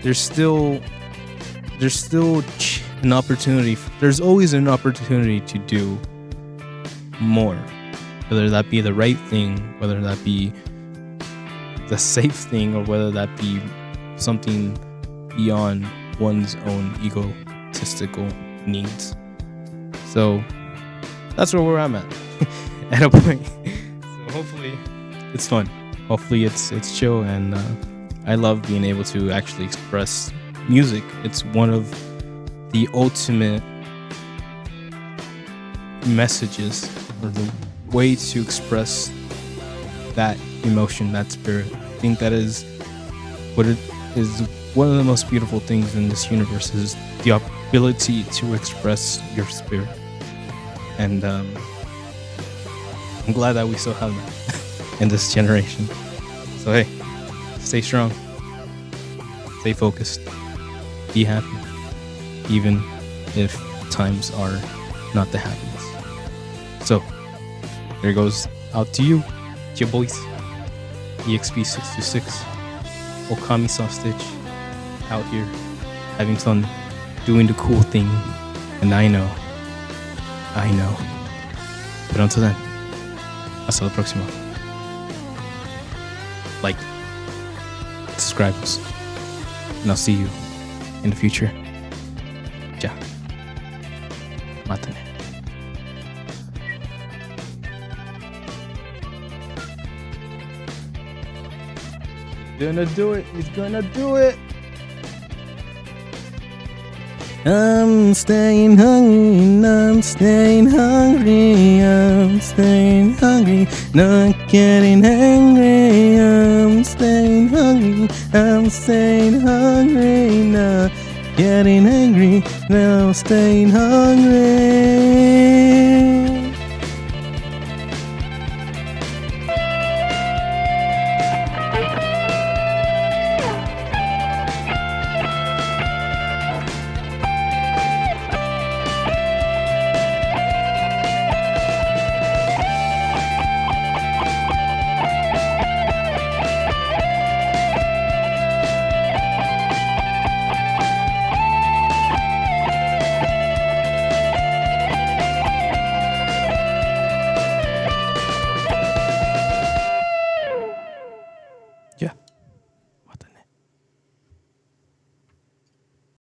there's still an opportunity. There's always an opportunity to do more, whether that be the right thing, whether that be the safe thing, or whether that be something beyond one's own egotistical needs. So that's where I'm at at a point. So hopefully it's fun. Hopefully it's chill, and I love being able to actually express music. It's one of the ultimate messages, or the way to express that emotion, that spirit. I think that is what it is. One of the most beautiful things in this universe is the ability to express your spirit. And I'm glad that we still have that in this generation. So hey, stay strong, stay focused, be happy, even if times are not the happiest. So there goes out to you. It's your boys, EXP626, Ookami Soft Stitch, out here having fun, doing the cool thing. And I know. But until then, hasta la próxima. Like, subscribe us, and I'll see you in the future. Ja. Matane. He's gonna do it. I'm staying hungry, I'm staying hungry, I'm staying hungry, not getting angry. I'm staying hungry, I'm staying hungry, not getting angry, now I'm staying hungry.